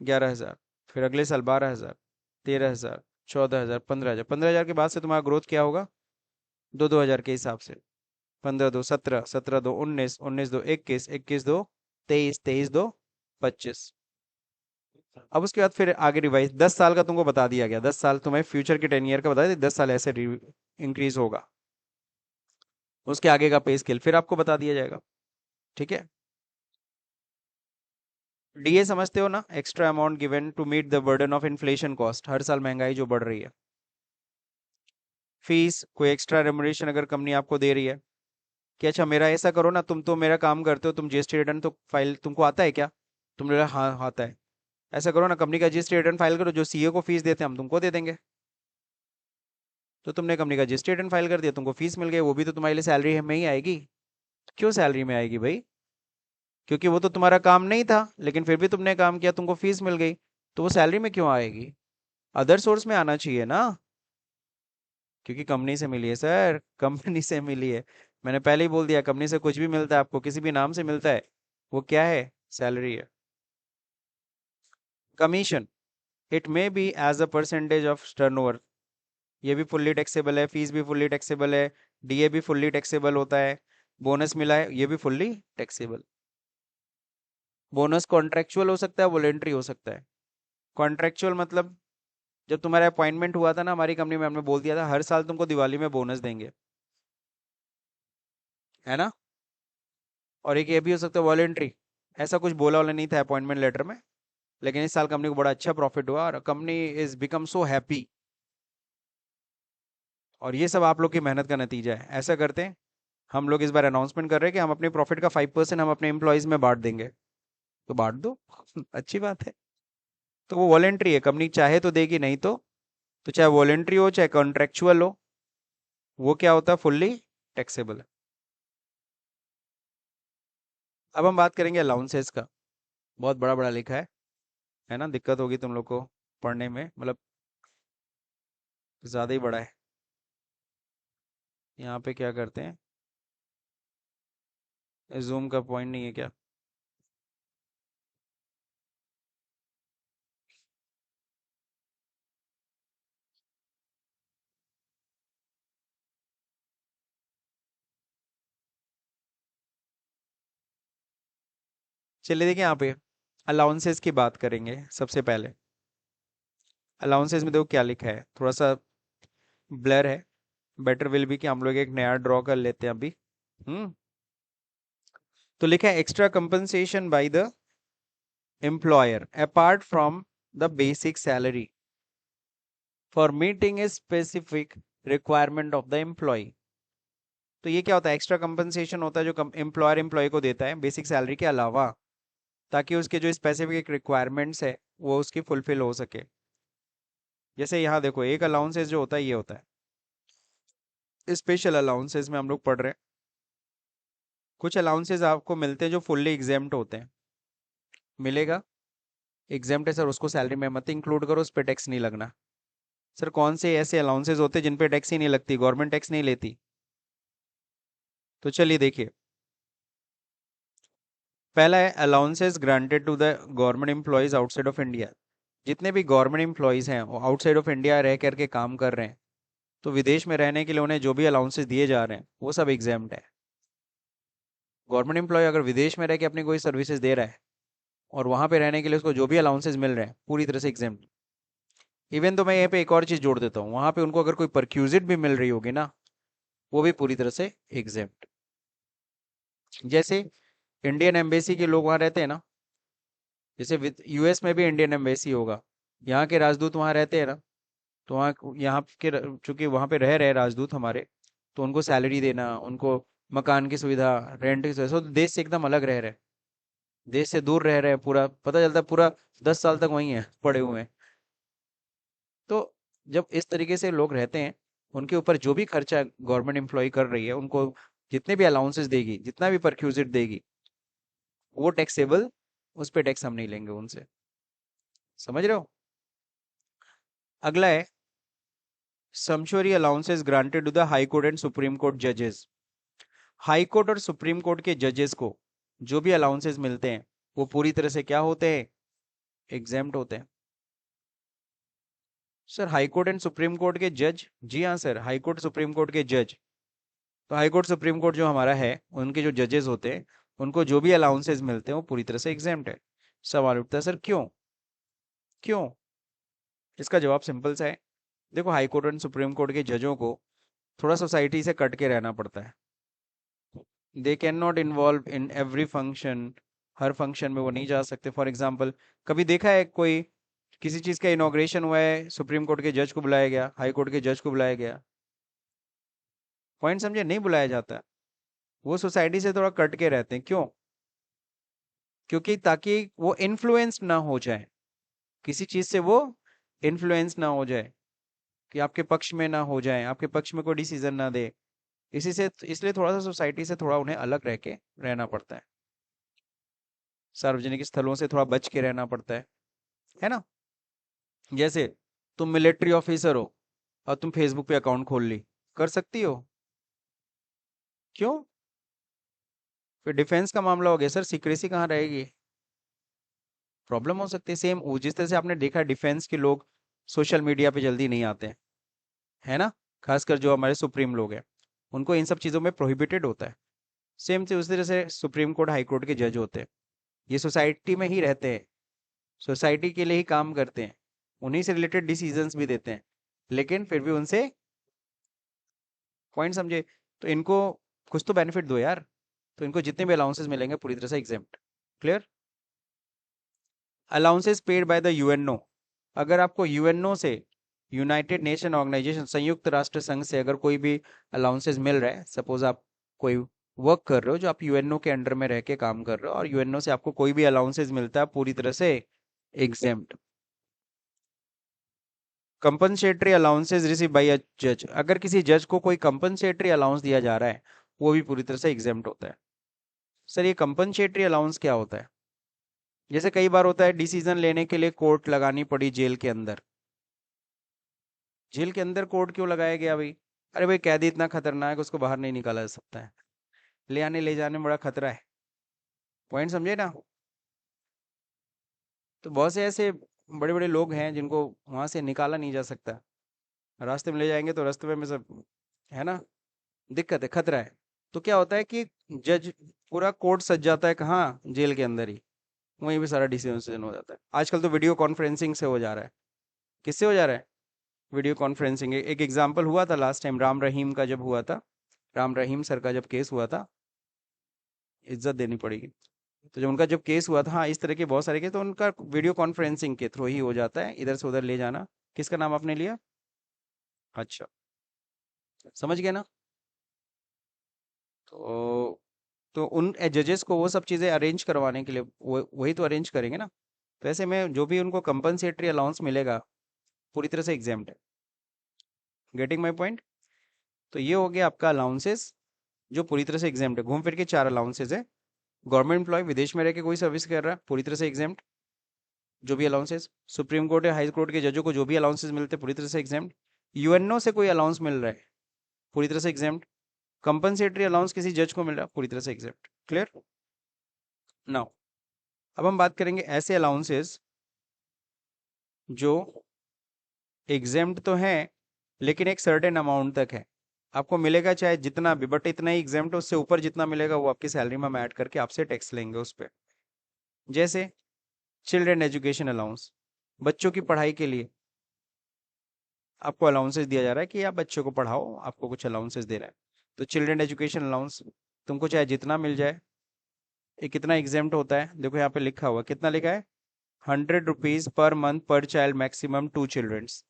11,000, फिर अगले साल 12,000, 13,000, 14,000, 15,000। 15,000 के बाद से तुम्हारा ग्रोथ क्या होगा? 2-2 हज़ार के हिसाब से। 15 दो 17, 17 दो 19, 19 दो 21, 21 दो 23, 23 दो 25। अब उसके बाद फिर आगे रिवाइज 10 साल का तुमको बता दिया गया, 10 साल तुम्हें फ्यूचर के 10 ईयर का बता दिया, 10 साल ऐसे इंक्रीज होगा। उसके आगे का पे स्केल फिर आपको बता दिया जाएगा। ठीक है? डीए समझते हो ना? Extra amount given to meet the burden of inflation cost, हर साल महंगाई जो बढ़ रही है। फीस, कोई एक्स्ट्रा रेमुनरेशन अगर कंपनी आपको दे रही है कि अच्छा मेरा ऐसा करो ना, तुम तो मेरा काम करते हो, तुम जीएसटी रिटर्न तो फाइल तुमको आता है क्या? तुम बोला हाँ आता है। ऐसा करो ना, कंपनी का जीएसटी रिटर्न फाइल करो, जो सीए को फीस देते हैं हम तुमको दे देंगे। तो तुमने कंपनी का जीएसटी रिटर्न फाइल कर दिया, तुमको फीस मिल गई, वो भी तो तुम्हारे लिए सैलरी में ही आएगी। क्यों सैलरी में आएगी भाई? क्योंकि वो तो तुम्हारा काम नहीं था, लेकिन फिर भी तुमने काम किया, तुमको फीस मिल गई, तो वो सैलरी में क्यों आएगी? अदर सोर्स में आना चाहिए ना। क्योंकि कंपनी से मिली है सर, कंपनी से मिली है। मैंने पहले ही बोल दिया, कंपनी से कुछ भी मिलता है आपको, किसी भी नाम से मिलता है, वो क्या है? सैलरी है। Commission, it may be as a percentage of turnover. ये भी फुल्ली टैक्सेबल है, फीस भी फुल्ली टैक्सेबल है, डीए भी फुल्ली टैक्सेबल होता है, बोनस मिला है ये भी फुल्ली टैक्सेबल। बोनस कॉन्ट्रेक्चुअल हो सकता है, वॉलेंट्री हो सकता है। कॉन्ट्रेक्चुअल मतलब जब तुम्हारा अपॉइंटमेंट हुआ था ना हमारी कंपनी में, हमने बोल दिया था हर साल तुमको दिवाली में बोनस देंगे, है ना? और एक ये भी हो सकता है वॉलेंट्री, ऐसा कुछ बोला वाला नहीं था अपॉइंटमेंट लेटर में, लेकिन इस साल कंपनी को बड़ा अच्छा प्रॉफिट हुआ और company is become so happy. और ये सब आप लोग की मेहनत का नतीजा है। ऐसा करते हैं, हम लोग इस बार अनाउंसमेंट कर रहे हैं कि हम अपने प्रॉफिट का 5% हम अपने एम्प्लॉयज में बांट देंगे। तो बांट दो अच्छी बात है। तो वो वॉलेंट्री है, कंपनी चाहे तो देगी, नहीं तो चाहे वॉलेंट्री हो चाहे कॉन्ट्रेक्चुअल हो, वो क्या होता है? फुल्ली टैक्सेबल है। अब हम बात करेंगे अलाउंसेस का। बहुत बड़ा बड़ा लिखा है ना? दिक्कत होगी तुम लोग को पढ़ने में, मतलब ज़्यादा ही बड़ा है। यहाँ पे क्या करते हैं, जूम का पॉइंट नहीं है क्या? चलिए देखिए, यहाँ पे अलाउंसेस की बात करेंगे सबसे पहले। अलाउंसेस में देखो क्या लिखा है, थोड़ा सा ब्लर है। बेटर विल भी कि हम लोग एक नया ड्रॉ कर लेते हैं अभी। हम्म। तो लिखा है extra compensation by the employer apart from the basic salary for meeting a specific requirement of the employee. तो ये क्या होता है, एक्स्ट्रा कंपनसेशन होता है जो एम्प्लॉयर एम्प्लॉय को देता है बेसिक सैलरी के अलावा, ताकि उसके जो स्पेसिफिक रिक्वायरमेंट्स है वो उसकी फुलफिल हो सके। जैसे यहाँ देखो, एक अलाउंसेस जो होता है ये होता है स्पेशल अलाउंसेस में हम लोग पढ़ रहे हैं। कुछ अलाउंसेस आपको मिलते हैं जो फुल्ली एग्जेम्प्ट होते हैं, मिलेगा एग्जेम्प्ट है सर, उसको सैलरी में मत इंक्लूड करो, उस पर टैक्स नहीं लगना। सर कौन से ऐसे अलाउंसेस होते हैं जिन पे टैक्स ही नहीं लगती, गवर्नमेंट टैक्स नहीं लेती? तो चलिए देखिए, पहला है allowances granted to the government employees outside of India. जितने भी गवर्नमेंट एम्प्लॉयज हैं वो आउटसाइड ऑफ इंडिया रह करके काम कर रहे हैं, तो विदेश में रहने के लिए उन्हें जो भी अलाउंसेस दिए जा रहे हैं वो सब एग्जेम्प्ट है। गवर्नमेंट एम्प्लॉय अगर विदेश में रह के अपनी कोई सर्विसेज दे रहा है और वहां पे रहने के लिए उसको जो भी अलाउंसेस मिल रहे हैं पूरी तरह से एग्जेम्प्ट। इवन तो मैं यहाँ पे एक और चीज जोड़ देता हूँ, वहां पे उनको अगर कोई परक्यूजिट भी मिल रही होगी ना, वो भी पूरी तरह से एग्जेम्प्ट। जैसे इंडियन एम्बेसी के लोग वहां रहते हैं ना, जैसे यूएस में भी इंडियन एम्बेसी होगा, यहाँ के राजदूत वहां रहते हैं ना, तो वहाँ यहाँ के चूंकि वहां पे रह रहे राजदूत हमारे, तो उनको सैलरी देना, उनको मकान की सुविधा, रेंट की सुविधा, तो देश से एकदम अलग रह रहे हैं, देश से दूर रह रहे हैं, पूरा पता चलता है पूरा 10 साल तक वहीं है पड़े हुए हैं। तो जब इस तरीके से लोग रहते हैं, उनके ऊपर जो भी खर्चा गवर्नमेंट एम्प्लॉय कर रही है, उनको जितने भी अलाउंसेस देगी, जितना भी परक्यूजिट देगी, वो टैक्सेबल, उस पे टैक्स हम नहीं लेंगे उनसे। समझ रहे हो? अगला है sumptuary allowances granted to the high court and supreme court जजेस। हाई कोर्ट और सुप्रीम कोर्ट के जजेस को जो भी अलाउंसेस मिलते हैं वो पूरी तरह से क्या होते हैं, एग्जेम्प्ट होते हैं। Sir high court and supreme court के जज, जी हाँ sir, high court supreme court के जज, तो हाई कोर्ट सुप्रीम कोर्ट जो हमारा है, उनके जो जजेस होते हैं, उनको जो भी अलाउंसेस मिलते हैं वो पूरी तरह से एग्जेम्प्ट है। सवाल उठता है सर क्यों, क्यों? इसका जवाब सिंपल सा है। देखो, high court and supreme court के जजों को थोड़ा सोसाइटी से कट के रहना पड़ता है। They can not involve in every function, her function में वो नहीं जा सकते। फॉर एग्जाम्पल, कभी देखा है कोई किसी चीज़ का इनॉग्रेशन हुआ है, सुप्रीम कोर्ट के जज को बुलाया गया, हाई कोर्ट के जज को बुलाया गया? पॉइंट समझे? नहीं बुलाया जाता। वो सोसाइटी से थोड़ा कट के रहते हैं, क्यों? क्योंकि ताकि वो इन्फ्लुएंस ना हो जाए, किसी चीज़ से वो इन्फ्लुएंस ना हो जाए, कि आपके पक्ष में ना हो जाए, आपके पक्ष में कोई डिसीजन ना दे। इसी से, इसलिए थोड़ा सा सोसाइटी से थोड़ा उन्हें अलग रह के रहना पड़ता है, सार्वजनिक स्थलों से थोड़ा बच के रहना पड़ता है ना? जैसे तुम मिलिट्री ऑफिसर हो और तुम फेसबुक पे अकाउंट खोल ली, कर सकती हो? क्यों? फिर डिफेंस का मामला हो गया सर, सीक्रेसी कहाँ रहेगी, प्रॉब्लम हो सकती है। सेम जिस तरह से आपने देखा डिफेंस के लोग सोशल मीडिया पे जल्दी नहीं आते हैं, है ना, खासकर जो हमारे सुप्रीम लोग हैं, उनको इन सब चीज़ों में प्रोहिबिटेड होता है। सेम से उस तरह से सुप्रीम कोर्ट हाई कोर्ट के जज होते हैं, ये सोसाइटी में ही रहते हैं, सोसाइटी के लिए ही काम करते हैं, उन्हीं से रिलेटेड डिसीजंस भी देते हैं, लेकिन फिर भी उनसे, पॉइंट समझे? तो इनको कुछ तो बेनिफिट दो यार। तो इनको जितने भी अलाउंसेस मिलेंगे पूरी तरह से exempt. Clear? Allowances paid by the UNO. अगर आपको यूएनओ से, यूनाइटेड नेशन ऑर्गेनाइजेशन, संयुक्त राष्ट्र संघ से अगर कोई भी अलाउंसेस मिल रहा है, सपोज आप कोई वर्क कर रहे हो जो आप यूएनओ के अंडर में रह के काम कर रहे हो, और यूएनओ से आपको कोई भी अलाउंसेस मिलता है पूरी तरह से exempt. Compensatory allowances receive by a जज। अगर किसी जज को कोई कंपनसेटरी अलाउंस दिया जा रहा है, वो भी पूरी तरह से एग्जेम्प्ट होता है। सर ये कंपनसेटरी अलाउंस क्या होता है? जैसे कई बार होता है डिसीजन लेने के लिए कोर्ट लगानी पड़ी जेल के अंदर। जेल के अंदर कोर्ट क्यों लगाया गया भाई? अरे भाई, कैदी इतना खतरनाक है, उसको बाहर नहीं निकाला जा सकता है, ले आने ले जाने में बड़ा खतरा है। पॉइंट समझे ना? तो बहुत से ऐसे बड़े बड़े लोग हैं जिनको वहां से निकाला नहीं जा सकता, रास्ते में ले जाएंगे तो रास्ते में सब, है ना, दिक्कत है, खतरा है। तो क्या होता है कि जज, पूरा कोर्ट सज जाता है कहाँ, जेल के अंदर ही, वहीं पे सारा डिसीजन हो जाता है। आजकल तो वीडियो कॉन्फ्रेंसिंग से हो जा रहा है। किससे हो जा रहा है? Video conferencing. एक एग्जांपल हुआ था लास्ट टाइम, राम रहीम का जब हुआ था, राम रहीम सर का जब केस हुआ था, इज्जत देनी पड़ेगी, तो जब उनका जब केस हुआ था, हाँ, इस तरह के बहुत सारे केस, तो उनका वीडियो कॉन्फ्रेंसिंग के थ्रू ही हो जाता है, इधर से उधर ले जाना। किसका नाम आपने लिया? अच्छा, समझ गए ना? तो उन जजेस को वो सब चीज़ें अरेंज करवाने के लिए वही तो अरेंज करेंगे ना। तो ऐसे में जो भी उनको कंपनसेटरी अलाउंस मिलेगा पूरी तरह से एग्जाम्प्ट है। Getting my point. तो ये हो गया आपका अलाउंसेस जो पूरी तरह से एग्जाम्प्ट है। घूम फिर के 4 अलाउंसेस है। गवर्नमेंट एम्प्लॉय विदेश में रह के कोई सर्विस कर रहा है पूरी तरह से एग्जाम्प्ट, जो भी अलाउंसेस। सुप्रीम कोर्ट या हाई कोर्ट के जजों को जो भी अलाउंसेस मिलते हैं पूरी तरह से एग्जाम्प्ट। यूएनओ से कोई अलाउंस मिल रहा है पूरी तरह से एग्जाम्प्ट। कंपनसेटरी अलाउंस किसी जज को मिल रहा है पूरी तरह से एग्जाम्प्ट। Clear now. अब हम बात करेंगे ऐसे अलाउंसेस जो एग्जाम्प्ट तो हैं लेकिन एक सर्टेन अमाउंट तक है। आपको मिलेगा चाहे जितना भी, बट इतना ही एग्जाम्प्ट है, उससे ऊपर जितना मिलेगा वो आपकी सैलरी में हम ऐड करके आपसे टैक्स लेंगे उस पर। जैसे चिल्ड्रन एजुकेशन अलाउंस, बच्चों की पढ़ाई के लिए आपको अलाउंसेस दिया जा रहा है कि आप बच्चों को पढ़ाओ, आपको कुछ अलाउंसेस दे रहा है। तो चिल्ड्रन एजुकेशन अलाउंस तुमको चाहे जितना मिल जाए, ये कितना एग्जाम्प्ट होता है देखो यहाँ पे लिखा हुआ, कितना लिखा है, 100 रुपीज पर मंथ पर चाइल्ड मैक्सिमम 2 चिल्ड्रंस।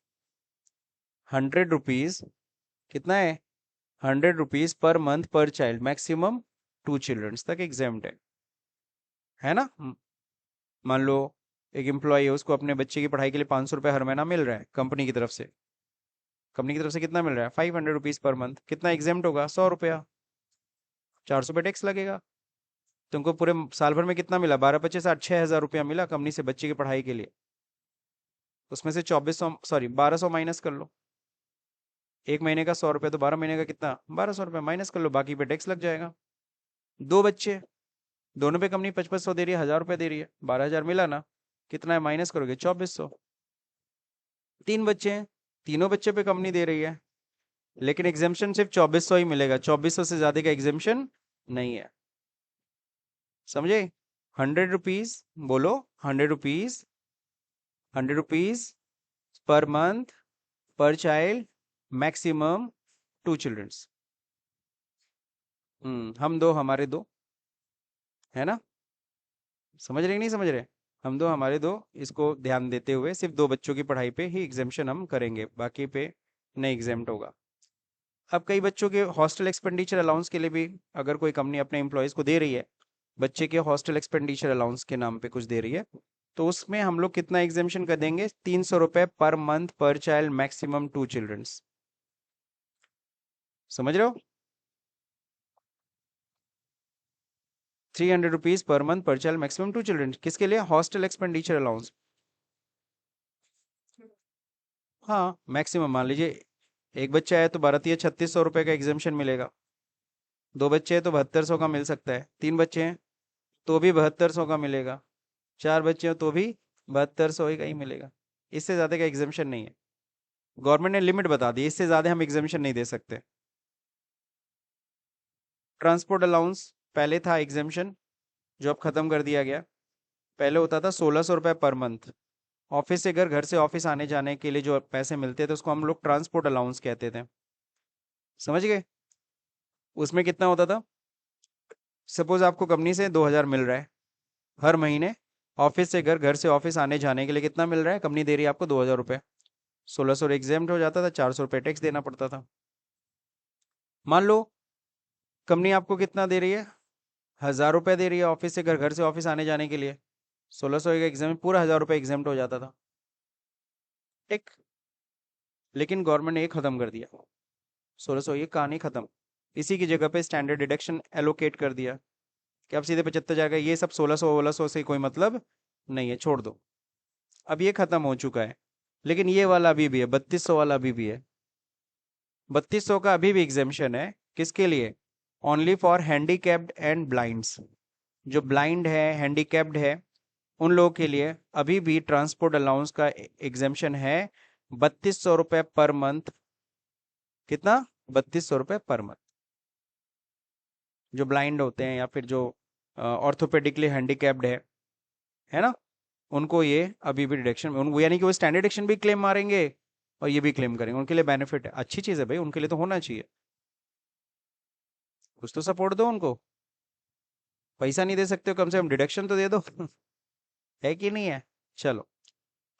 100 रुपीज कितना है, 100 रुपीज पर मंथ पर चाइल्ड मैक्सिमम 2 चिल्ड्रंस तक एग्जाम्प्ट है ना। मान लो एक एम्प्लॉय है, उसको अपने बच्चे की पढ़ाई के लिए 500 रुपये हर महीना मिल रहा है कंपनी की तरफ से। कंपनी की तरफ से कितना मिल रहा है, 500 रुपीज पर मंथ। कितना एग्जाम्प्ट होगा, 100 रुपया। 400 रुपये टैक्स लगेगा। तुमको पूरे साल भर में कितना मिला, 12 25 60 6 हज़ार रुपया मिला कंपनी से बच्चे की पढ़ाई के लिए। उसमें से 2400 सॉरी 1200 माइनस कर लो। एक महीने का 100 रुपये, तो 12 महीने का कितना, 1200 रुपये माइनस कर लो, बाकी पे टैक्स लग जाएगा। 2 बच्चे, दोनों पे कंपनी 5500 दे रही है, 1000 रुपये दे रही है, 12,000 मिला ना, कितना है माइनस करोगे, 2400। 3 बच्चे हैं, तीनों बच्चे पे कंपनी दे रही है, लेकिन एग्जाम्पशन सिर्फ 2400 ही मिलेगा, 2400 से ज्यादा का एग्जाम्पशन नहीं है। समझे। 100 रुपीज, बोलो 100 रुपीज, 100 रुपीज पर मंथ पर चाइल्ड मैक्सिमम 2 चिल्ड्रंस। हम दो हमारे दो, है ना। समझ रहे कि नहीं समझ रहे, हम दो हमारे दो, इसको ध्यान देते हुए सिर्फ 2 बच्चों की पढ़ाई पे ही एग्जाम्पशन हम करेंगे, बाकी पे नहीं एग्जाम्प्ट होगा। अब कई बच्चों के हॉस्टल एक्सपेंडिचर अलाउंस के लिए भी अगर कोई कंपनी अपने एम्प्लॉयज को दे रही है, बच्चे के हॉस्टल एक्सपेंडिचर अलाउंस के नाम पे कुछ दे रही है, तो उसमें हम लोग कितना एग्जाम्पशन कर देंगे, 300 रुपये पर मंथ पर चाइल्ड मैक्सिमम 2 चिल्ड्रंस। समझ रहे हो। 300 रुपीज पर मंथ पर चाइल्ड मैक्सिमम 2 चिल्ड्रन, किसके लिए, हॉस्टल एक्सपेंडिचर अलाउंस। हाँ मैक्सिमम मान लीजिए एक बच्चा है तो 12 3600 रुपये का एग्जाम्पशन मिलेगा। 2 बच्चे हैं तो 7200 का मिल सकता है। 3 बच्चे हैं तो भी 7200 का मिलेगा। 4 बच्चे हैं तो भी 7200 का ही मिलेगा। इससे ज़्यादा का एग्जाम्पशन नहीं है। गवर्नमेंट ने लिमिट बता दी, इससे ज़्यादा हम एग्जाम्पशन नहीं दे सकते। ट्रांसपोर्ट अलाउंस पहले था एग्जाम्पशन, जो अब खत्म कर दिया गया। पहले होता था 1600 रुपये पर मंथ। ऑफिस से घर से ऑफिस आने जाने के लिए जो पैसे मिलते थे उसको हम लोग ट्रांसपोर्ट अलाउंस कहते थे। समझ गए। उसमें कितना होता था, सपोज आपको कंपनी से 2000 मिल रहा है हर महीने, ऑफिस से घर से ऑफिस आने जाने के लिए कितना मिल रहा है, कंपनी दे रही है आपको 2000 रुपये। 1600 एग्जाम्प्ट हो जाता था, 400 रुपये टैक्स देना पड़ता था। मान लो कंपनी आपको कितना दे रही है, 1000 रुपये दे रही है ऑफिस से घर से ऑफिस आने जाने के लिए। 1600 का एग्जाम पूरा 1000 रुपये एग्जाम्प्ट हो जाता था। ठीक। लेकिन गवर्नमेंट ने ये खत्म कर दिया, 1600 ये कहानी खत्म। इसी की जगह पे स्टैंडर्ड डिडक्शन एलोकेट कर दिया कि अब सीधे 75,000 का, ये सब 1600 से कोई मतलब नहीं है, छोड़ दो। अब ये खत्म हो चुका है, लेकिन ये वाला अभी भी है, 3200 वाला अभी भी है। 3200 का अभी भी एग्जाम्पशन है, किसके लिए, only for handicapped and blinds. जो ब्लाइंड है, हैंडीकैप्ड है, उन लोगों के लिए अभी भी ट्रांसपोर्ट अलाउंस का एग्जाम्पशन है। 3200 रुपये पर मंथ। कितना, 3200 रुपये पर मंथ। जो ब्लाइंड होते हैं या फिर जो ऑर्थोपेडिकली हैंडीकैप्ड है ना, उनको ये अभी भी डिडक्शन, उनको यानी कि वो स्टैंडर्ड डिडक्शन भी क्लेम मारेंगे और ये भी क्लेम करेंगे, उनके लिए बेनिफिट है, अच्छी चीज़ है भाई, उनके लिए तो होना चाहिए। कुछ तो सपोर्ट दो उनको, पैसा नहीं दे सकते हो कम से कम डिडक्शन तो दे दो है कि नहीं है। चलो,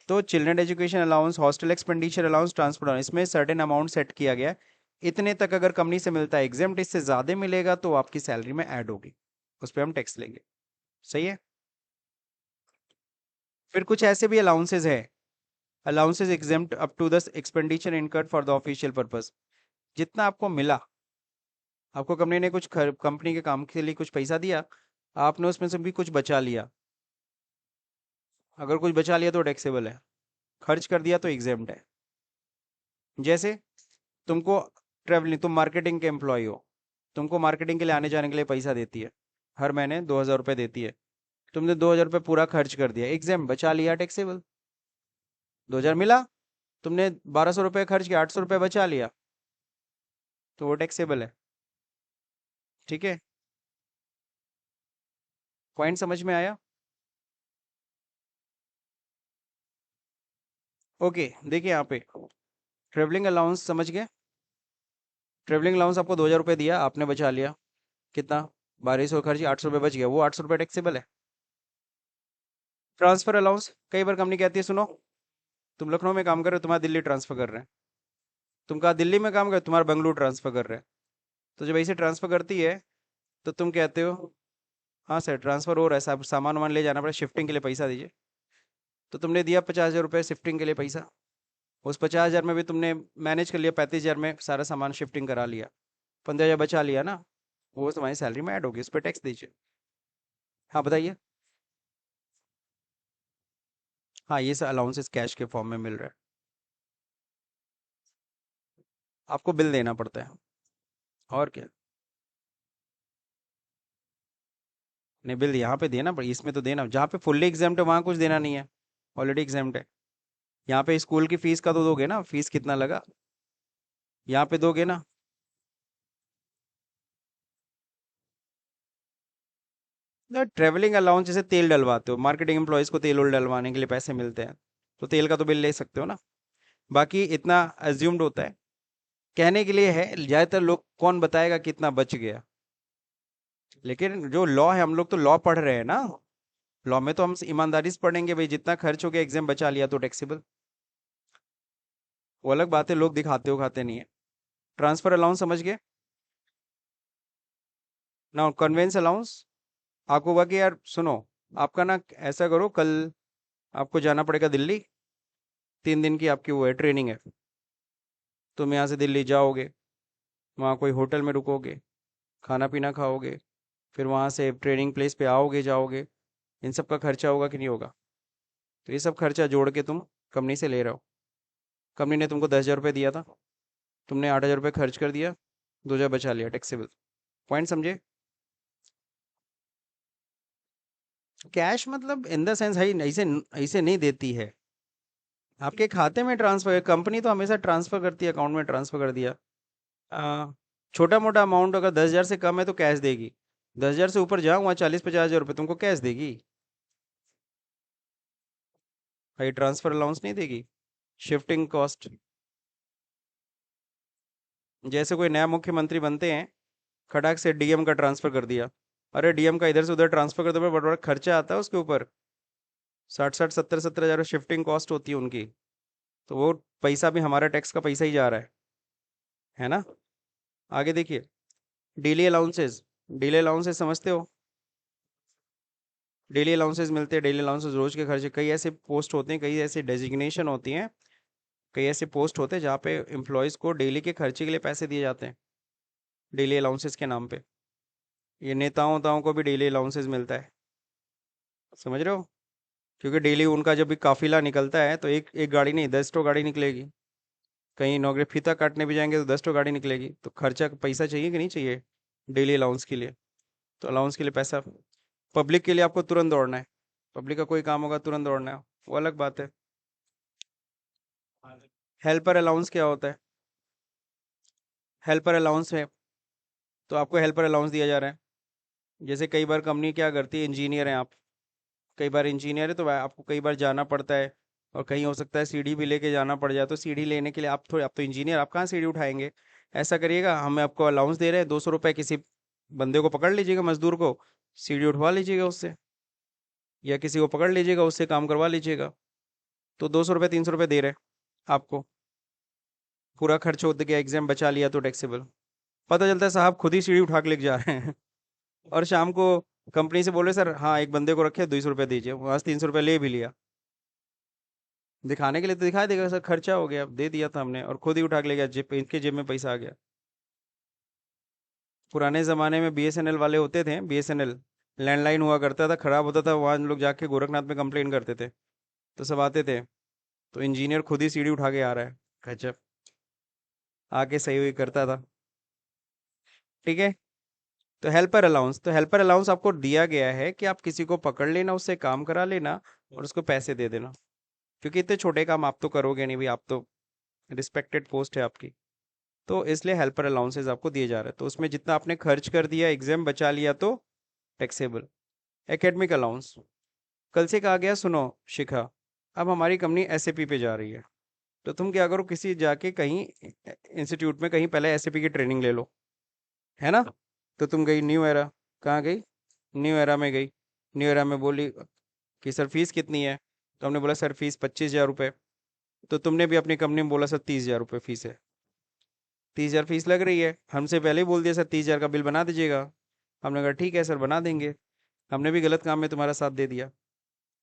तो children education allowance, hostel expenditure allowance, transport allowance, इसमें सर्टेन अमाउंट सेट किया गया है। इतने तक अगर कंपनी से मिलता है एग्जेम्प्ट, इससे ज्यादा मिलेगा तो आपकी सैलरी में ऐड होगी, उस पर हम टैक्स लेंगे। सही है। फिर कुछ ऐसे भी अलाउंसेज है, allowances exempt up to the expenditure incurred for the official purpose. जितना आपको मिला, आपको कंपनी ने कुछ कंपनी के काम के लिए कुछ पैसा दिया, आपने उसमें से भी कुछ बचा लिया, अगर कुछ बचा लिया तो टैक्सेबल है, खर्च कर दिया तो एग्जेम्प्ट है। जैसे तुमको ट्रेवलिंग, तुम मार्केटिंग के एम्प्लॉय हो, तुमको मार्केटिंग के लिए आने जाने के लिए पैसा देती है, हर महीने 2,000 रुपये देती है, तुमने 2,000 रुपये पूरा खर्च कर दिया, एग्जाम बचा लिया, टैक्सेबल। 2,000 मिला, तुमने 1,200 रुपये खर्च किया, 800 रुपये बचा लिया, तो वो टैक्सेबल है। ठीक है, पॉइंट समझ में आया? ओके, देखिए यहाँ पे ट्रेवलिंग अलाउंस समझ गए। ट्रेवलिंग अलाउंस आपको 2,000 रुपये दिया, आपने बचा लिया कितना, 1,200 खर्च, 800 रुपये बच गया, वो 800 रुपये टैक्सेबल है। ट्रांसफर अलाउंस, कई बार कंपनी कहती है सुनो, तुम लखनऊ में काम कर रहे हो, तुम्हारा दिल्ली ट्रांसफर कर रहे हैं, तुम कहा दिल्ली में काम कर, तुम्हारा बेंगलुरु ट्रांसफर कर रहे हैं, तो जब ऐसे ट्रांसफर करती है तो तुम कहते हो हाँ सर ट्रांसफर हो रहा है, साहब सामान वामान ले जाना पड़ा, शिफ्टिंग के लिए पैसा दीजिए। तो तुमने दिया 50,000 रुपये शिफ्टिंग के लिए पैसा, उस 50,000 में भी तुमने मैनेज कर लिया, 35,000 में सारा सामान शिफ्टिंग करा लिया, 15,000 बचा लिया ना, वो तुम्हारी सैलरी में ऐड होगी, उस पर टैक्स दीजिए। हाँ बताइए। हाँ, ये सब अलाउंसेस कैश के फॉर्म में मिल रहा है, आपको बिल देना पड़ता है, और क्या। नहीं, बिल यहाँ पे देना पड़े, इसमें तो देना, जहाँ पे फुल्ली एग्जाम्ड है वहाँ कुछ देना नहीं है, ऑलरेडी एग्जाम्ड है। यहाँ पे स्कूल की फीस का तो दोगे ना, फीस कितना लगा, यहाँ पे दोगे ना। ना ट्रेवलिंग अलाउंस, जैसे तेल डलवाते हो, मार्केटिंग एम्प्लॉयज़ को तेल उल डलवाने के लिए पैसे मिलते हैं, तो तेल का तो बिल ले सकते हो ना। बाकी इतना अज्यूम्ड होता है, कहने के लिए है, ज़्यादातर लोग कौन बताएगा कितना बच गया, लेकिन जो लॉ है, हम लोग तो लॉ पढ़ रहे हैं ना, लॉ में तो हम ईमानदारी से पढ़ेंगे भाई, जितना खर्च हो गया एग्जाम बचा लिया तो टैक्सेबल। वो अलग बात है, लोग दिखाते हो खाते नहीं है। ट्रांसफर अलाउंस समझ गए ना, कन्वेंस अलाउंस, आपको होगा कि यार सुनो, आपका ना ऐसा करो, कल आपको जाना पड़ेगा दिल्ली, 3 दिन की आपकी वो है ट्रेनिंग है, तुम यहाँ से दिल्ली जाओगे, वहाँ कोई होटल में रुकोगे, खाना पीना खाओगे, फिर वहाँ से ट्रेनिंग प्लेस पे आओगे जाओगे, इन सब का खर्चा होगा कि नहीं होगा? तो ये सब खर्चा जोड़ के तुम कंपनी से ले रहे हो, कंपनी ने तुमको 10,000 रुपये दिया था, तुमने 8,000 रुपये खर्च कर दिया, 2,000 बचा लिया, टैक्सेबल। पॉइंट समझे? कैश मतलब इन द सेंस है, ऐसे ऐसे नहीं देती है, आपके खाते में ट्रांसफर, कंपनी तो हमेशा ट्रांसफर करती है, अकाउंट में ट्रांसफर कर दिया। छोटा मोटा अमाउंट अगर 10,000 से कम है तो कैश देगी, 10,000 से ऊपर जाओ, वहाँ 40-50 हज़ार रुपये तुमको कैश देगी, भाई ट्रांसफर अलाउंस नहीं देगी। शिफ्टिंग कॉस्ट, जैसे कोई नया मुख्यमंत्री बनते हैं, खटाक से डीएम का ट्रांसफर कर दिया, अरे डीएम का इधर से उधर ट्रांसफर कर दो, बड़ा बड़ा खर्चा आता है उसके ऊपर, 60-60 70-70 हज़ार शिफ्टिंग कॉस्ट होती है उनकी, तो वो पैसा भी हमारा टैक्स का पैसा ही जा रहा है ना। आगे देखिए, डेली अलाउंसेस, डेली अलाउंसेस समझते हो, डेली अलाउंसेस मिलते हैं, डेली अलाउंसेस रोज के खर्चे, कई ऐसे पोस्ट होते हैं, कई ऐसे डेजिग्नेशन होती हैं, कई ऐसे पोस्ट होते हैं जहाँ पे एम्प्लॉयज़ को डेली के खर्चे के लिए पैसे दिए जाते हैं, डेली अलाउंसेस के नाम पे। ये नेताओं उताओं को भी डेली अलाउंसेस मिलता है, समझ रहे हो, क्योंकि डेली उनका जब भी काफिला निकलता है तो एक एक गाड़ी नहीं, 10 गाड़ी निकलेगी, कहीं नौकरी फीता काटने भी जाएंगे तो 10 गाड़ी निकलेगी, तो खर्चा पैसा चाहिए कि नहीं चाहिए डेली अलाउंस के लिए, तो अलाउंस के लिए पैसा। पब्लिक के लिए आपको तुरंत दौड़ना है, पब्लिक का कोई काम होगा तुरंत दौड़ना है, वो अलग बात है। हेल्पर अलाउंस क्या होता है? हेल्पर अलाउंस है, तो आपको हेल्पर अलाउंस दिया जा रहा है, जैसे कई बार कंपनी क्या करती है, इंजीनियर हैं आप, कई बार इंजीनियर है तो आपको कई बार जाना पड़ता है, और कहीं हो सकता है सीढ़ी भी लेके जाना पड़ जाए, तो सीढ़ी लेने के लिए आप थोड़े, आप तो इंजीनियर, आप कहाँ सीढ़ी उठाएंगे, ऐसा करिएगा, हम आपको अलाउंस दे रहे हैं 200 रुपये, किसी बंदे को पकड़ लीजिएगा, मजदूर को, सीढ़ी उठवा लीजिएगा उससे, या किसी को पकड़ लीजिएगा उससे काम करवा लीजिएगा, तो 200 रुपये 300 रुपये दे रहे हैं आपको। पूरा खर्च होते गया, एग्जाम बचा लिया तो टैक्सेबल। पता चलता है साहब खुद ही सीढ़ी उठा के लेके जा रहे हैं और शाम को कंपनी से बोले सर हाँ एक बंदे को रखे 200 रुपये दीजिए, वहां से 300 रुपये ले भी लिया। दिखाने के लिए तो दिखा देगा सर खर्चा हो गया, दे दिया था हमने, और खुद ही उठा के ले गया, जेब इनके जेब में पैसा आ गया। पुराने ज़माने में बीएसएनएल वाले होते थे, बीएसएनएल लैंडलाइन हुआ करता था, खराब होता था, वहाँ हम लोग जाके गोरखनाथ में कंप्लेन करते थे, तो सब आते थे, तो इंजीनियर खुद ही सीढ़ी उठा के आ रहा है, गजब, आके सही हुई करता था। ठीक है। तो हेल्पर अलाउंस आपको दिया गया है कि आप किसी को पकड़ लेना, उससे काम करा लेना और उसको पैसे दे देना, क्योंकि इतने छोटे काम आप तो करोगे नहीं भाई, आप तो रिस्पेक्टेड पोस्ट है आपकी, तो इसलिए हेल्पर अलाउंसेज आपको दिए जा रहे हैं। तो उसमें जितना आपने खर्च कर दिया, एग्जाम बचा लिया, तो टैक्सेबल। एकेडमिक अलाउंस, कल से कहा गया सुनो शिखा, अब हमारी कंपनी एसएपी पे जा रही है, तो तुम क्या करो, किसी जाके कहीं इंस्टीट्यूट में कहीं पहले एसएपी की ट्रेनिंग ले लो, है ना। तो तुम गई न्यू एरा, कहाँ गई, न्यू एरा में गई, न्यू एरा में बोली कि सर फीस कितनी है, तो हमने बोला सर फीस 25,000 रुपये। तो तुमने भी अपनी कंपनी में बोला सर 30,000 रुपये फीस है, 30,000 फीस लग रही है, हमसे पहले ही बोल दिया सर 30,000 का बिल बना दीजिएगा। हमने कहा ठीक है सर बना देंगे, हमने भी गलत काम में तुम्हारा साथ दे दिया,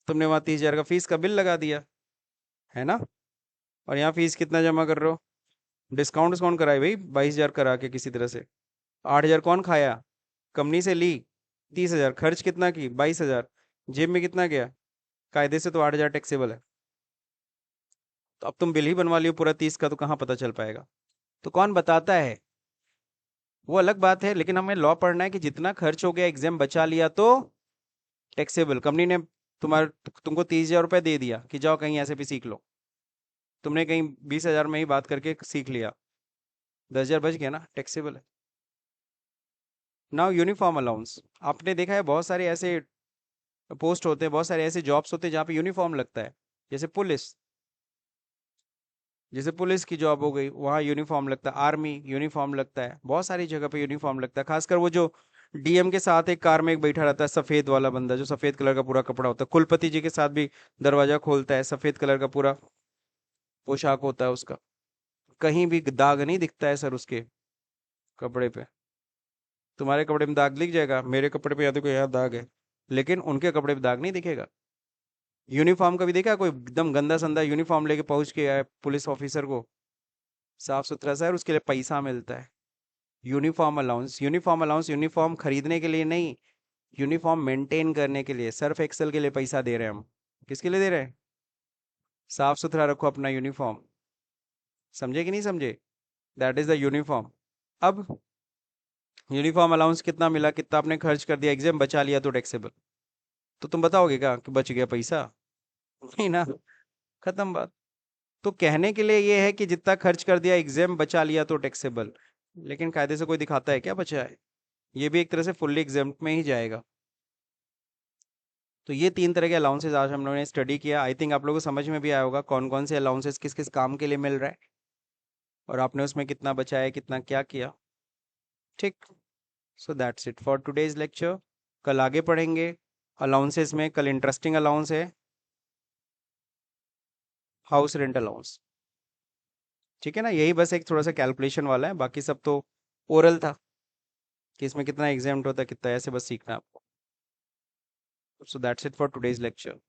तुमने वहाँ 30,000 का फीस का बिल लगा दिया, है ना। और यहाँ फीस कितना जमा कर रहे हो, डिस्काउंट डिस्काउंट कराए भाई 22,000 करा के किसी तरह से, 8,000 कौन खाया, कंपनी से ली, 30,000 खर्च कितना की 22,000, जेब में कितना गया, कायदे से तो 8,000 टैक्सेबल है। तो अब तुम बिल ही बनवा लियो पूरा 30 का, तो कहाँ पता चल पाएगा, तो कौन बताता है, वो अलग बात है, लेकिन हमें लॉ पढ़ना है कि जितना खर्च हो गया एग्जाम बचा लिया तो टैक्सेबल। कंपनी ने तुमको 30,000 रुपये दे दिया कि जाओ कहीं ऐसे भी सीख लो, तुमने कहीं 20,000 में ही बात करके सीख लिया, 10,000 बच गया ना, टैक्सेबल है। नाउ यूनिफॉर्म अलाउंस, आपने देखा है बहुत सारे ऐसे पोस्ट होते हैं, बहुत सारे ऐसे जॉब्स होते हैं जहाँ पे यूनिफॉर्म लगता है, जैसे पुलिस, जैसे पुलिस की जॉब हो गई वहाँ यूनिफॉर्म लगता है, आर्मी यूनिफॉर्म लगता है, बहुत सारी जगह पे यूनिफॉर्म लगता है, खासकर वो जो डीएम के साथ एक कार में एक बैठा रहता है सफेद वाला बंदा, जो सफेद कलर का पूरा कपड़ा होता है, कुलपति जी के साथ भी दरवाजा खोलता है, सफेद कलर का पूरा पोशाक होता है उसका, कहीं भी दाग नहीं दिखता है सर उसके कपड़े पे। तुम्हारे कपड़े में दाग दिख जाएगा, मेरे कपड़े पे या तो कोई यहाँ दाग है, लेकिन उनके कपड़े पे दाग नहीं दिखेगा। यूनिफॉर्म का भी देखा कोई एकदम गंदा संदा यूनिफॉर्म लेके पहुंच के आए पुलिस ऑफिसर को, साफ सुथरा सा है, और उसके लिए पैसा मिलता है। यूनिफॉर्म अलाउंस यूनिफॉर्म खरीदने के लिए नहीं, यूनिफॉर्म मेंटेन करने के लिए, सर्फ एक्सेल के लिए पैसा दे रहे हैं हम। किसके लिए दे रहे हैं, साफ सुथरा रखो अपना यूनिफॉर्म, समझे कि नहीं समझे, दैट इज द यूनिफॉर्म। अब यूनिफॉर्म अलाउंस कितना मिला, कितना आपने खर्च कर दिया, एग्जाम बचा लिया तो टैक्सेबल, तो तुम बताओगे क्या कि बच गया पैसा, नहीं ना, खत्म बात। तो कहने के लिए ये है कि जितना खर्च कर दिया एग्जाम बचा लिया तो टैक्सेबल, लेकिन कायदे से कोई दिखाता है क्या बचा है, ये भी एक तरह से फुल्ली एग्जाम में ही जाएगा। तो ये 3 तरह के अलाउंसेस आज हम लोगों ने स्टडी किया, आई थिंक आप लोगों को समझ में भी आया होगा कौन कौन से अलाउंसेस किस किस काम के लिए मिल रहा है, और आपने उसमें कितना बचाया, कितना क्या किया। ठीक, so that's it for today's lecture. कल आगे पढ़ेंगे अलाउंसेस में, कल इंटरेस्टिंग अलाउंस है हाउस रेंट अलाउंस। ठीक है ना, यही बस एक थोड़ा सा कैलकुलेशन वाला है, बाकी सब तो ओरल था कि इसमें कितना एग्जाम होता है कितना, ऐसे बस सीखना आपको। So that's it for today's lecture.